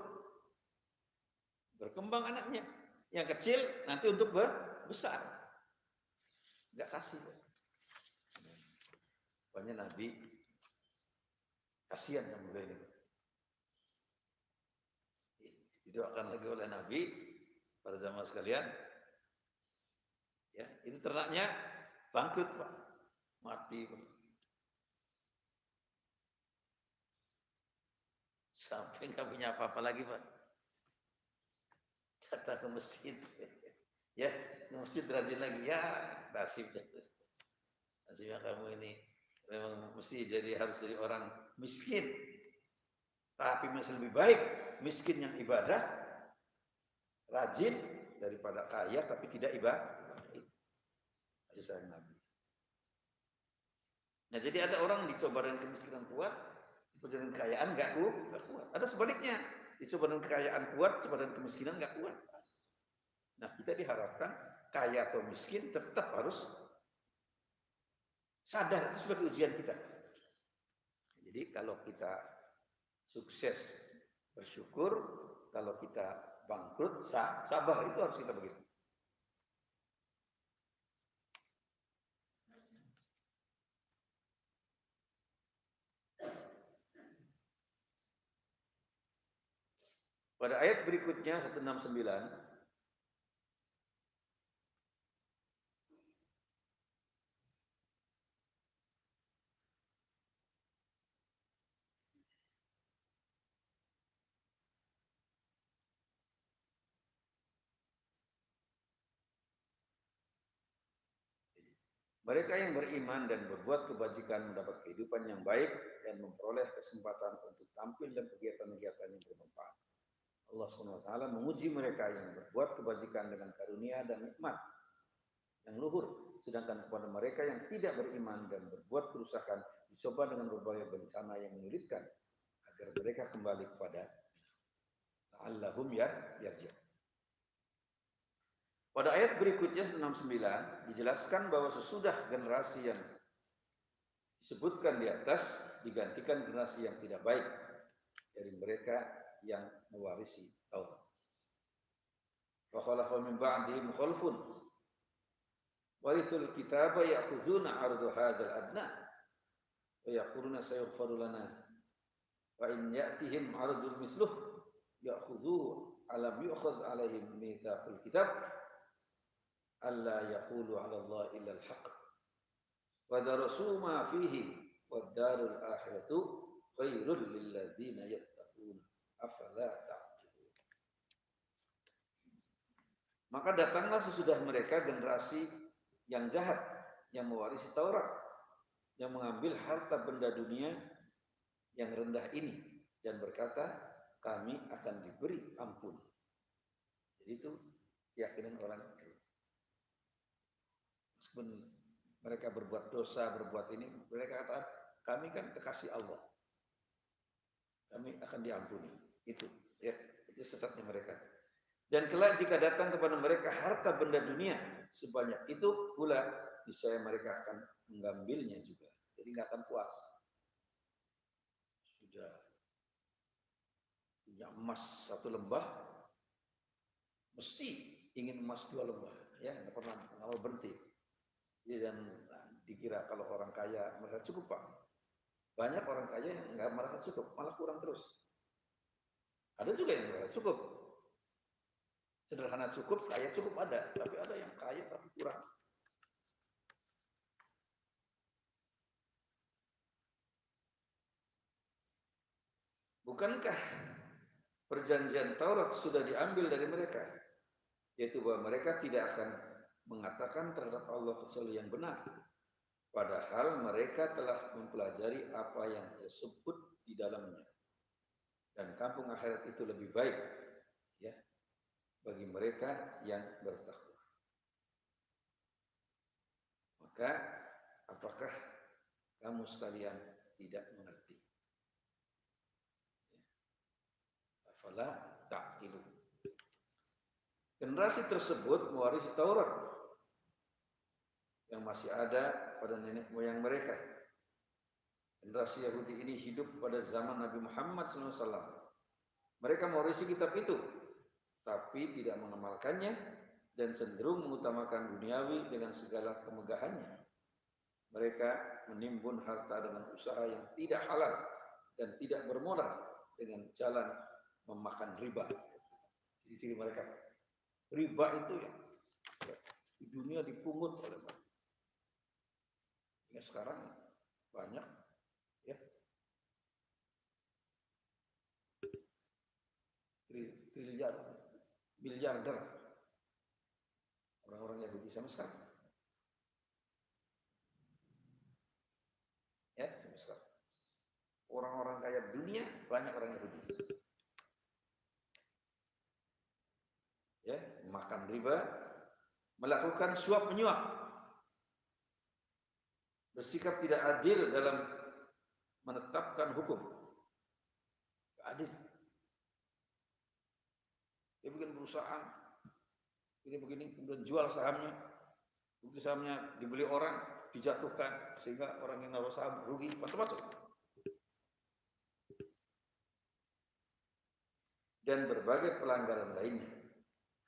berkembang anaknya, yang kecil nanti untuk besar, nggak kasih. Pokoknya Nabi kasihan yang muda ini, didoakan lagi oleh Nabi pada zaman sekalian. Ya, itu ternaknya bangkrut, Pak, mati, Pak. Sampai nggak punya apa-apa lagi, Pak. Datang ke masjid, ya, ke masjid rajin lagi, ya, nasibnya kamu ini memang mesti harus jadi orang miskin, tapi masih lebih baik miskin yang ibadah, rajin daripada kaya tapi tidak ibadah. Itu sayang Nabi. Nah, jadi ada orang dicoba dengan kemiskinan kuat, dicoba dengan kekayaan nggak kuat. Ada sebaliknya, dicoba dengan kekayaan kuat, dicoba dengan kemiskinan nggak kuat. Nah, kita diharapkan kaya atau miskin tetap harus sadar itu sebagai ujian kita. Jadi kalau kita sukses bersyukur, kalau kita bangkrut sabar, itu harus kita begitu. Pada ayat berikutnya 169, mereka yang beriman dan berbuat kebajikan mendapat kehidupan yang baik dan memperoleh kesempatan untuk tampil dalam kegiatan-kegiatan yang bermanfaat. Allah SWT menguji mereka yang berbuat kebajikan dengan karunia dan nikmat yang luhur, sedangkan kepada mereka yang tidak beriman dan berbuat kerusakan dicoba dengan berbagai bencana yang menyulitkan agar mereka kembali kepada la'allahum yarji'un. Pada ayat berikutnya 69 dijelaskan bahwa sesudah generasi yang disebutkan di atas digantikan generasi yang tidak baik dari mereka yang mewarisi Taurat. Fa khalafa min ba'dihim khalfun warithul kitaba ya'khuduna 'arda hadzal adna wa yaquluna sayaghfiru lana wa in ya'tihim 'ardun mithluh ya'khudhu alam yu'khadh 'alaihim mitsaqul kitab alla yaqulu 'ala Allah illa al-haq wa darasu ma fihi wad darul akhiratu khairul lil ladzina yattaqun afala ta'qilun. Maka datanglah sesudah mereka generasi yang jahat yang mewarisi Taurat, yang mengambil harta benda dunia yang rendah ini dan berkata kami akan diberi ampun. Jadi itu keyakinan orang itu. Meskipun mereka berbuat dosa, berbuat ini, mereka katakan kami kan kekasih Allah, kami akan diampuni. Itu ya, itu sesatnya mereka. Dan kelak jika datang kepada mereka harta benda dunia sebanyak itu pula, niscaya mereka akan mengambilnya juga. Jadi nggak akan puas. Sudah punya emas 1 lembah, mesti ingin emas 2 lembah, ya nggak pernah berhenti. Ya, dan dikira kalau orang kaya merasa cukup, Pak. Banyak orang kaya yang nggak merasa cukup, malah kurang terus. Ada juga yang merasa cukup. Sederhana cukup, kaya cukup ada, tapi ada yang kaya tapi kurang. Bukankah perjanjian Taurat sudah diambil dari mereka? Yaitu bahwa mereka tidak akan mengatakan terhadap Allah kecuali yang benar. Padahal mereka telah mempelajari apa yang tersebut di dalamnya. Dan kampung akhirat itu lebih baik, ya, bagi mereka yang bertakwa. Maka apakah kamu sekalian tidak mengerti? Afala ta'qilun. Generasi tersebut mewarisi Taurat yang masih ada pada nenek moyang mereka. Generasi Yahudi ini hidup pada zaman Nabi Muhammad SAW. Mereka mewarisi kitab itu, tapi tidak mengamalkannya dan cenderung mengutamakan duniawi dengan segala kemegahannya. Mereka menimbun harta dengan usaha yang tidak halal dan tidak bermoral dengan jalan memakan riba. Ciri-ciri mereka, riba itu ya di dunia dipungut oleh mereka. Ya, sekarang banyak, ya, miliarder orang-orang Yahudi sama sekarang. Ya, sampai sekarang. Orang-orang kaya dunia banyak orang Yahudi. Ya, makan riba, melakukan suap menyuap, bersikap tidak adil dalam menetapkan hukum. Tidak adil. Dia bikin perusahaan, begini, kemudian jual sahamnya, bukti sahamnya dibeli orang, dijatuhkan, sehingga orang yang naruh saham rugi, macam-macam. Dan berbagai pelanggaran lainnya.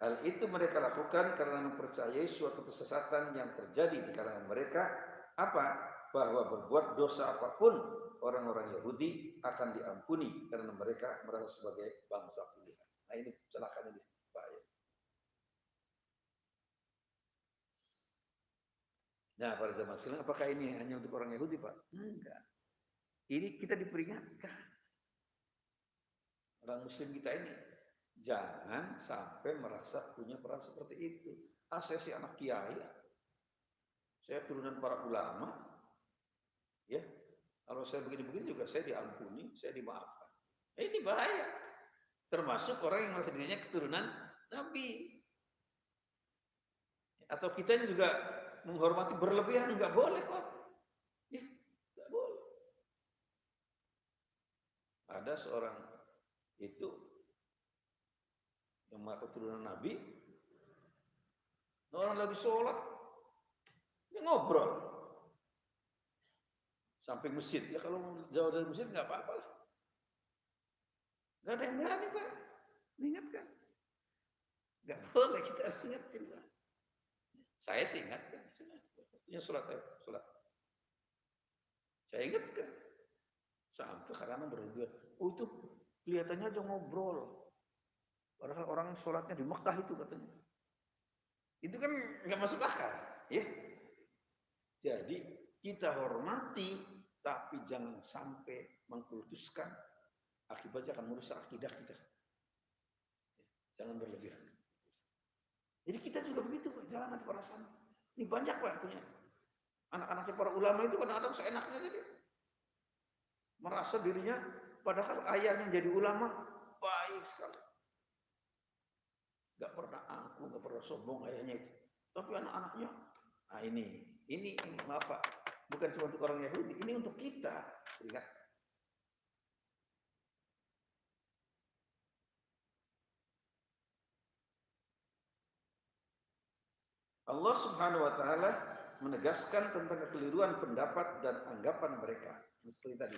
Hal itu mereka lakukan karena mempercayai suatu kesesatan yang terjadi di kalangan mereka, apa? Bahwa berbuat dosa apapun orang-orang Yahudi akan diampuni karena mereka merasa sebagai bangsa pilihan. Nah, ini celakanya di sini, Pak. Nah, pada zaman sekarang apakah ini hanya untuk orang Yahudi, Pak? Enggak. Ini kita diperingatkan. Orang Muslim kita ini jangan sampai merasa punya peran seperti itu. Saya sih anak kiai, saya turunan para ulama, ya. Kalau saya begini-begini juga saya diampuni, saya dimaafkan. Ini bahaya. Termasuk orang yang merasa dirinya keturunan Nabi. Atau kita ini juga menghormati berlebihan, nggak boleh, Pak. Ya, nggak boleh. Ada seorang itu yang mengaku keturunan Nabi, orang lagi sholat, dia ngobrol samping masjid. Ya kalau jauh dari masjid nggak apa-apa lah. Nggak ada yang berani, Pak, mengingatkan. Nggak boleh, kita harus ingatkan, Pak. Saya sih ingatkan. Ya sholat. Saya ingatkan. Sampai kadang berlebihan. Oh, itu kelihatannya aja ngobrol. Padahal orang sholatnya di Mekah itu katanya. Itu kan nggak masuk akal, ya. Jadi kita hormati, tapi jangan sampai mengkultuskan, akibatnya akan merusak akidah kita. Jangan berlebihan. Jadi kita juga begitu, Pak, jangan ada perasaan. Ini banyak, Pak, punya anak-anaknya para ulama itu kadang-kadang seenaknya jadi merasa dirinya, padahal ayahnya jadi ulama baik sekali. Gak pernah angkuh, gak pernah sombong ayahnya itu. Tapi anak-anaknya, nah ini maaf, Pak, bukan cuma untuk orang Yahudi, ini untuk kita. Ingat. Allah Subhanahu wa taala menegaskan tentang kekeliruan pendapat dan anggapan mereka. Seperti tadi.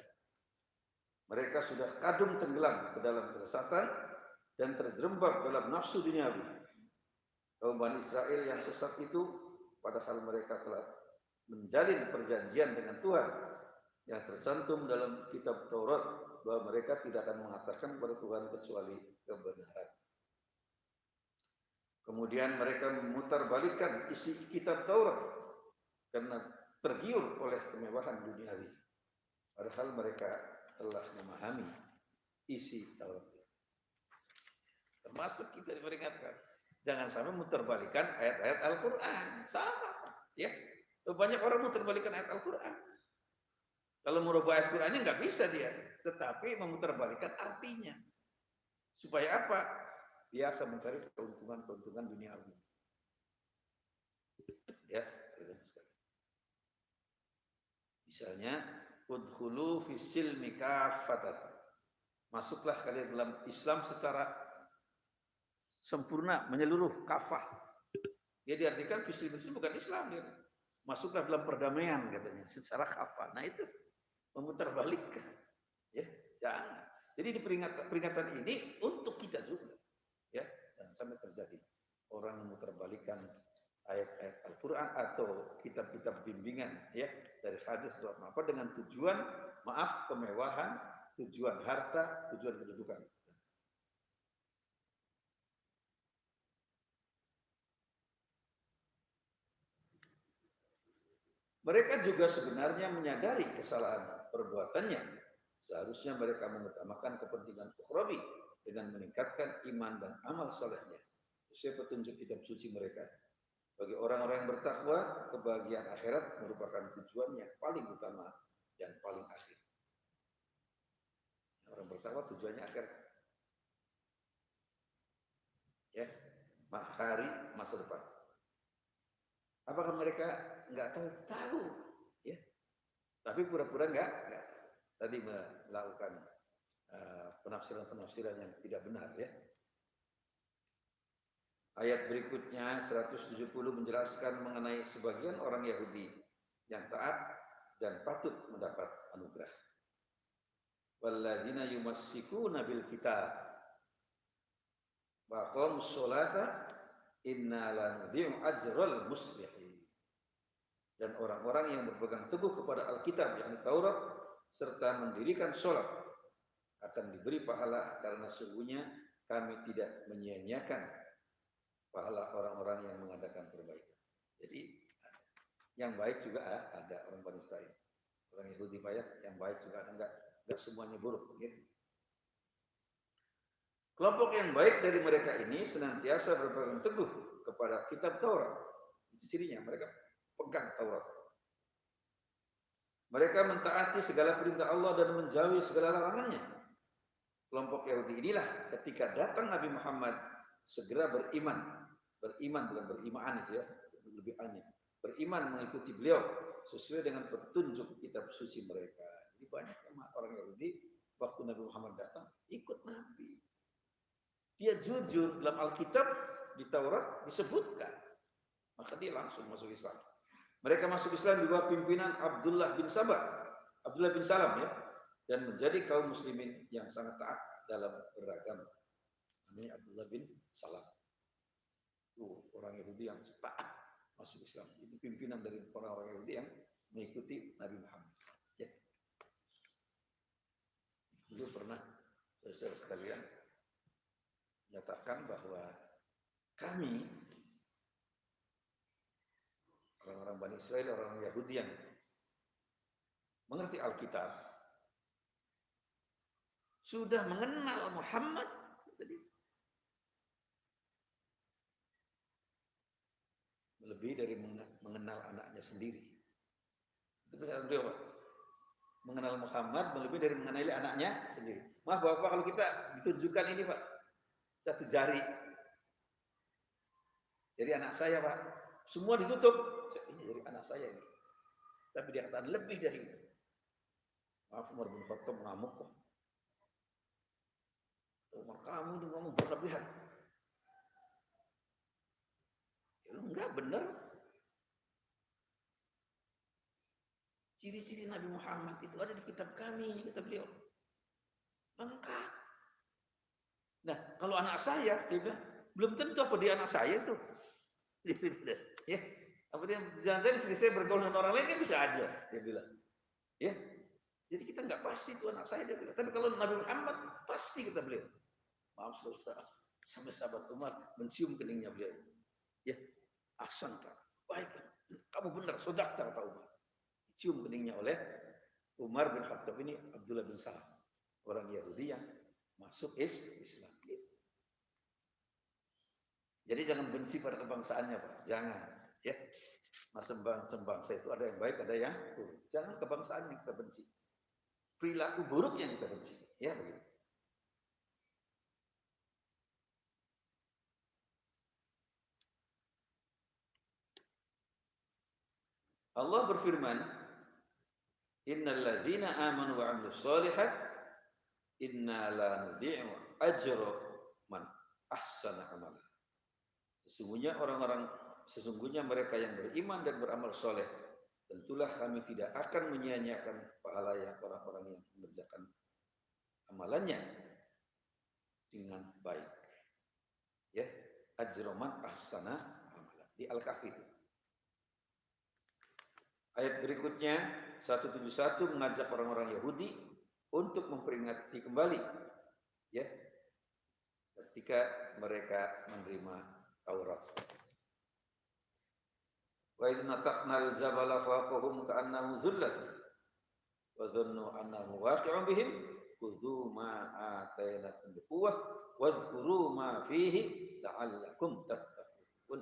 Mereka sudah kadung tenggelam ke dalam kesesatan dan terjerembab dalam nafsu duniawi. Kaum Bani Israel yang sesat itu, padahal mereka telah menjalin perjanjian dengan Tuhan yang tersantum dalam kitab Taurat bahwa mereka tidak akan mengatakan kepada Tuhan kecuali kebenaran. Kemudian mereka memutarbalikkan isi kitab Taurat karena tergiur oleh kemewahan duniawi. Padahal mereka telah memahami isi Taurat. Termasuk kita diperingatkan, jangan sampai mutarbalikkan ayat-ayat Al-Quran. Sama, ya. Banyak orang mutarbalikkan ayat Al-Quran. Kalau merubah ayat Qurannya nggak bisa dia, tetapi memutarbalikkan artinya. Supaya apa? Biasa mencari keuntungan duniawi. Ya, misalnya, udkhulu fisil mikafatan. Masuklah kalian dalam Islam secara sempurna, menyeluruh, kafah. Dia diartikan fisil bukan Islam dia. Masuklah dalam perdamaian katanya, secara kafah. Nah itu memutarbalikkan, ya jangan. Jadi di peringatan ini untuk kita juga, ya jangan sampai terjadi orang memutarbalikkan ayat-ayat Al-Quran atau kitab-kitab bimbingan, ya dari hadis atau apa dengan tujuan maaf kemewahan, tujuan harta, tujuan kedudukan. Mereka juga sebenarnya menyadari kesalahan perbuatannya. Seharusnya mereka mengutamakan kepentingan ukhrawi dengan meningkatkan iman dan amal salehnya. Sesuai petunjuk kitab suci mereka. Bagi orang-orang yang bertakwa, kebahagiaan akhirat merupakan tujuan yang paling utama dan paling akhir. Orang bertakwa tujuannya akhirat. Ya, hari masa depan. Apakah mereka nggak tahu? Tahu, ya. Tapi pura-pura nggak. Tadi melakukan penafsiran-penafsiran yang tidak benar, ya. Ayat berikutnya 170 menjelaskan mengenai sebagian orang Yahudi yang taat dan patut mendapat anugerah. Walladzina yumassikuna bil kitab wa aqamus sholata inna la nudhi'u ajral muslihin. Dan orang-orang yang berpegang teguh kepada Alkitab yakni Taurat serta mendirikan sholat akan diberi pahala karena sesungguhnya kami tidak menyia-nyiakan pahala orang-orang yang mengadakan perbaikan. Jadi yang baik juga ada orang Bani Israel, orang Yahudi banyak yang baik juga ada, enggak semuanya buruk. Gitu. Kelompok yang baik dari mereka ini senantiasa berpegang teguh kepada kitab Taurat. Itu cirinya, mereka pegang Taurat. Mereka mentaati segala perintah Allah dan menjauhi segala larangannya. Kelompok Yahudi inilah ketika datang Nabi Muhammad segera beriman bukan beriman itu ya, lebih aneh. Beriman mengikuti beliau sesuai dengan petunjuk kitab suci mereka. Jadi banyak orang Yahudi waktu Nabi Muhammad datang ikut Nabi. Dia jujur dalam Alkitab di Taurat disebutkan, maka dia langsung masuk Islam. Mereka masuk Islam di bawah pimpinan Abdullah bin Salam ya, dan menjadi kaum muslimin yang sangat taat dalam beragama. Namanya Abdullah bin Salam. Itu orang Yahudi yang taat masuk Islam. Itu pimpinan dari orang-orang Yahudi yang mengikuti Nabi Muhammad. Ya. Dulu pernah saudara sekalian menyatakan bahwa kami orang-orang Bani Israel, orang Yahudi yang mengerti Alkitab sudah mengenal Muhammad lebih dari mengenal anaknya sendiri. Itu benar beliau, Pak. Mengenal Muhammad lebih dari mengenali anaknya sendiri. Maaf Bapak kalau kita ditunjukkan ini Pak, satu jari. Jadi anak saya Pak, semua ditutup. Ini dari anak saya ini. Tapi dia katakan lebih dari itu. Maaf Umar bin Khattab mengamuk kok. Umar kamu itu ngomong berlebihan. Ya, enggak benar. Ciri-ciri Nabi Muhammad itu ada di kitab kami, kata beliau. Lengkap. Nah, kalau anak saya, dia bilang, belum tentu apa dia anak saya itu. Ya, apa dia jangan istri saya bergaul dengan orang lain kan bisa aja, dia bilang. Ya, jadi kita nggak pasti itu anak saya, dia bilang. Tapi kalau Nabi Muhammad pasti kita beliau. Maaf saudara, sampai sahabat Umar mencium keningnya beliau. Ya, ahsan tak, baik, kamu benar, sodakta kata Umar. Cium keningnya oleh Umar bin Khattab ini Abdullah bin Salam, orang Yahudi yang masuk Islam. Jadi jangan benci pada kebangsaannya, Pak. Jangan, ya. Bangsa itu ada yang baik, ada yang buruk. Jangan kebangsaan yang kita benci. Perilaku buruk yang kita benci, ya begitu. Allah berfirman, Innal ladzina amanu wa 'amilus shalihat inna la nudhi'u ajra man ahsana amala. Sesungguhnya mereka yang beriman dan beramal soleh, tentulah kami tidak akan menyia-nyiakan pahala yang orang-orang yang mengerjakan amalannya dengan baik. Ya, ajra man ahsana amala. Di Al-Kahfi itu. Ayat berikutnya 171 mengajak orang-orang Yahudi untuk memperingati kembali, ya, ketika mereka menerima Taurat. Wa idh nataqnal jabala fawqahum ka'annahu dhullat wa dhannu annahu waqi'un bihim khudhu ma atainakum biquwwah wadhkuru ma fihi la'allakum tattaqun.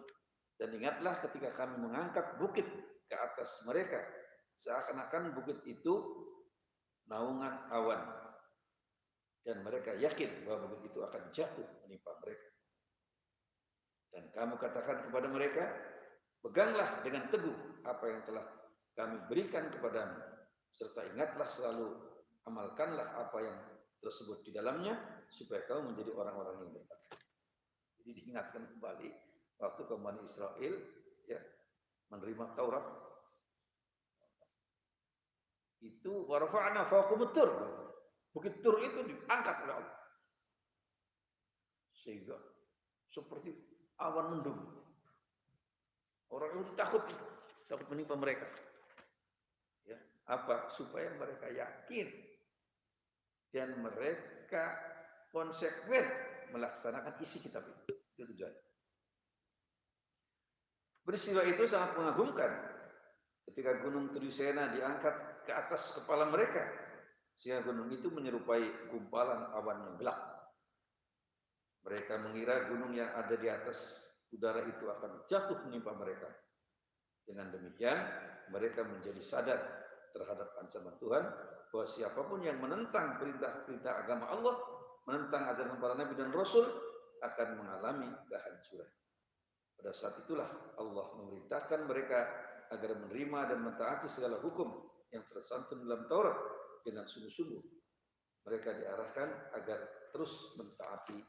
Dan ingatlah ketika kami mengangkat bukit ke atas mereka, seakan-akan bukit itu naungan awan, dan mereka yakin bahwa bukit itu akan jatuh menimpa mereka. Dan kamu katakan kepada mereka, peganglah dengan teguh apa yang telah kami berikan kepadamu, serta ingatlah selalu, amalkanlah apa yang tersebut di dalamnya, supaya kamu menjadi orang-orang yang bertakwa. Jadi diingatkan kembali waktu kaum Bani Israel, ya, menerima Taurat, itu warfa'na fawqahum tur, bukit Tur itu diangkat oleh Allah sehingga seperti awan mendung. Orang itu takut menimpa mereka. Ya, apa? Supaya mereka yakin dan mereka konsekuen melaksanakan isi kitab itu. Itu tujuan. Peristiwa itu sangat mengagumkan ketika gunung Trisena diangkat ke atas kepala mereka, sehingga gunung itu menyerupai gumpalan awan yang gelap. Mereka mengira gunung yang ada di atas udara itu akan jatuh menimpa mereka. Dengan demikian, mereka menjadi sadar terhadap ancaman Tuhan, bahwa siapapun yang menentang perintah-perintah agama Allah, menentang ajaran para nabi dan rasul, akan mengalami kehancuran. Pada saat itulah Allah memerintahkan mereka agar menerima dan mentaati segala hukum yang tersantun dalam Taurat dengan sungguh-sungguh. Mereka diarahkan agar terus mentaati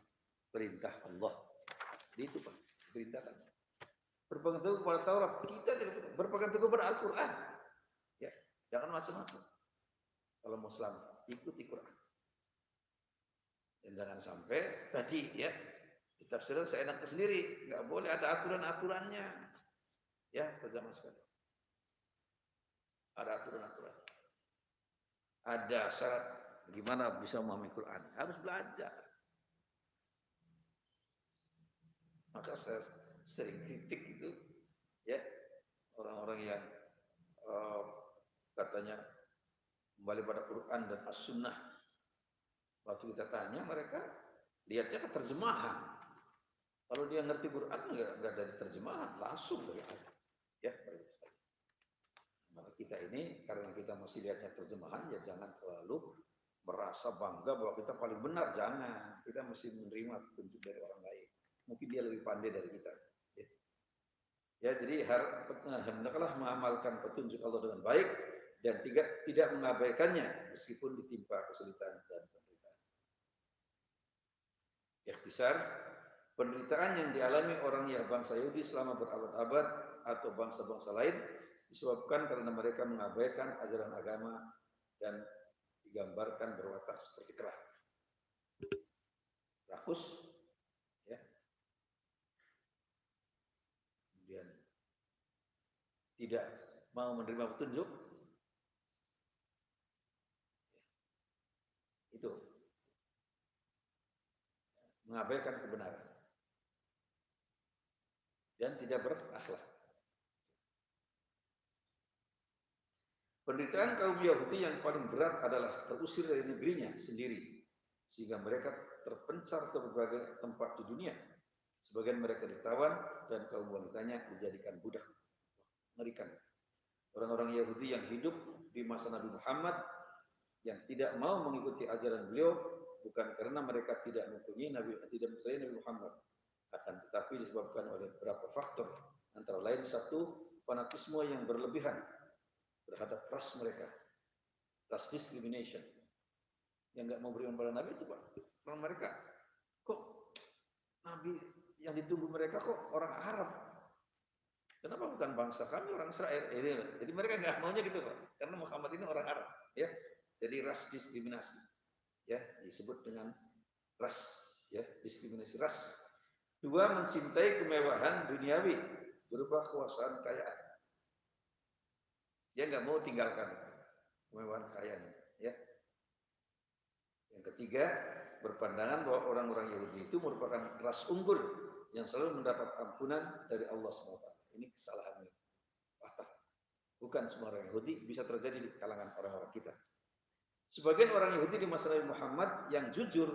perintah Allah. Jadi itu Pak, perintahkan. Berpegang teguh kepada Taurat, kita berpegang teguh pada Al-Quran. Ya, jangan macam-macam. Kalau mau selamat, ikuti Quran. Dan jangan sampai tadi, ya, tafsiran seenaknya sendiri, nggak boleh ada aturan-aturannya. Ya, zaman sekarang. Ada aturan-aturan. Ada syarat gimana bisa memahami Quran. Harus belajar. Maka saya sering kritik itu, ya, orang-orang yang katanya kembali pada Quran dan As-Sunnah. Waktu kita tanya, mereka lihatnya ke terjemahan. Kalau dia ngerti Quran, nggak dari terjemahan, langsung dari ayat. Ya, maka kita ini karena kita masih lihatnya terjemahan, ya jangan terlalu merasa bangga bahwa kita paling benar. Jangan, kita mesti menerima petunjuk dari orang lain. Mungkin dia lebih pandai dari kita. Ya, jadi hendaklah mengamalkan petunjuk Allah dengan baik dan tidak mengabaikannya meskipun ditimpa kesulitan dan penderitaan. Ikhtisar, penderitaan yang dialami orang yang bangsa Yahudi selama berabad-abad atau bangsa-bangsa lain disebabkan karena mereka mengabaikan ajaran agama dan digambarkan berwatak seperti kera. rakus, ya. Kemudian tidak mau menerima petunjuk, itu mengabaikan kebenaran dan tidak berakhlak. Penderitaan kaum Yahudi yang paling berat adalah terusir dari negerinya sendiri, sehingga mereka terpencar ke berbagai tempat di dunia. Sebagian mereka ditawan dan kaum wanitanya dijadikan budak. Mengerikan. Orang-orang Yahudi yang hidup di masa Nabi Muhammad yang tidak mau mengikuti ajaran beliau bukan karena mereka tidak mempunyai Nabi Muhammad, akan tetapi disebabkan oleh beberapa faktor, antara lain satu, fanatisme yang berlebihan terhadap ras mereka, ras discrimination, yang nggak mau beriman pada Nabi itu Pak, orang mereka kok Nabi yang ditunggu mereka kok orang Arab, kenapa bukan bangsa kami orang Israel? Jadi mereka nggak maunya gitu Pak, karena Muhammad ini orang Arab, ya. Jadi ras diskriminasi, ya disebut dengan ras, ya diskriminasi ras. Dua, mencintai kemewahan duniawi berupa kekuasaan kekayaan. Dia nggak mau tinggalkan kemewahan kekayaannya, ya. Yang ketiga, berpandangan bahwa orang-orang Yahudi itu merupakan ras unggul yang selalu mendapat ampunan dari Allah SWT. Ini kesalahannya. Bukan semua orang Yahudi, bisa terjadi di kalangan orang-orang kita. Sebagian orang Yahudi di masa Nabi Muhammad yang jujur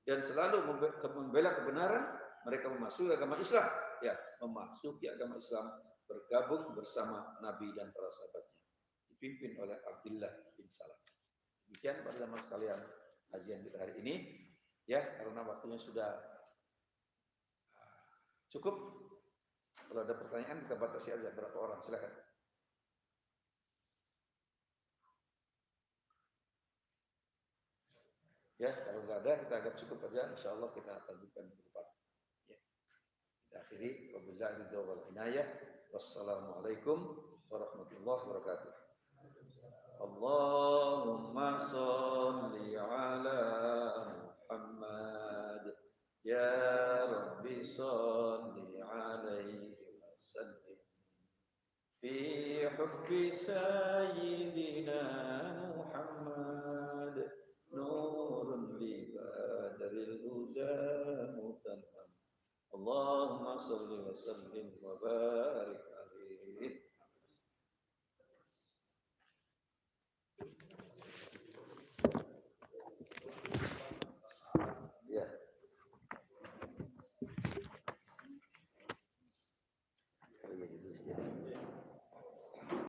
dan selalu membela kebenaran, mereka memasuki agama Islam. Ya, memasuki agama Islam, bergabung bersama Nabi dan para sahabatnya, dipimpin oleh Abdullah bin Salam. Demikian para jamaah sekalian kajian kita hari ini, ya, karena waktunya sudah cukup. Kalau ada pertanyaan kita batasi aja berapa orang, silakan. Ya, kalau nggak ada kita anggap cukup aja. Insya Allah kita lanjutkan ke depan. Ya. Kita akhiri. Wabillahi taufiq wal hidayah. Wassalamualaikum warahmatullahi wabarakatuh. Allahumma salli ala Muhammad. Ya Rabbi salli alaihi wasallim. Fi hubbi sayyidina Muhammad. Nurun li badaril huda mutanam. Allahumma salli wa sallim wa barik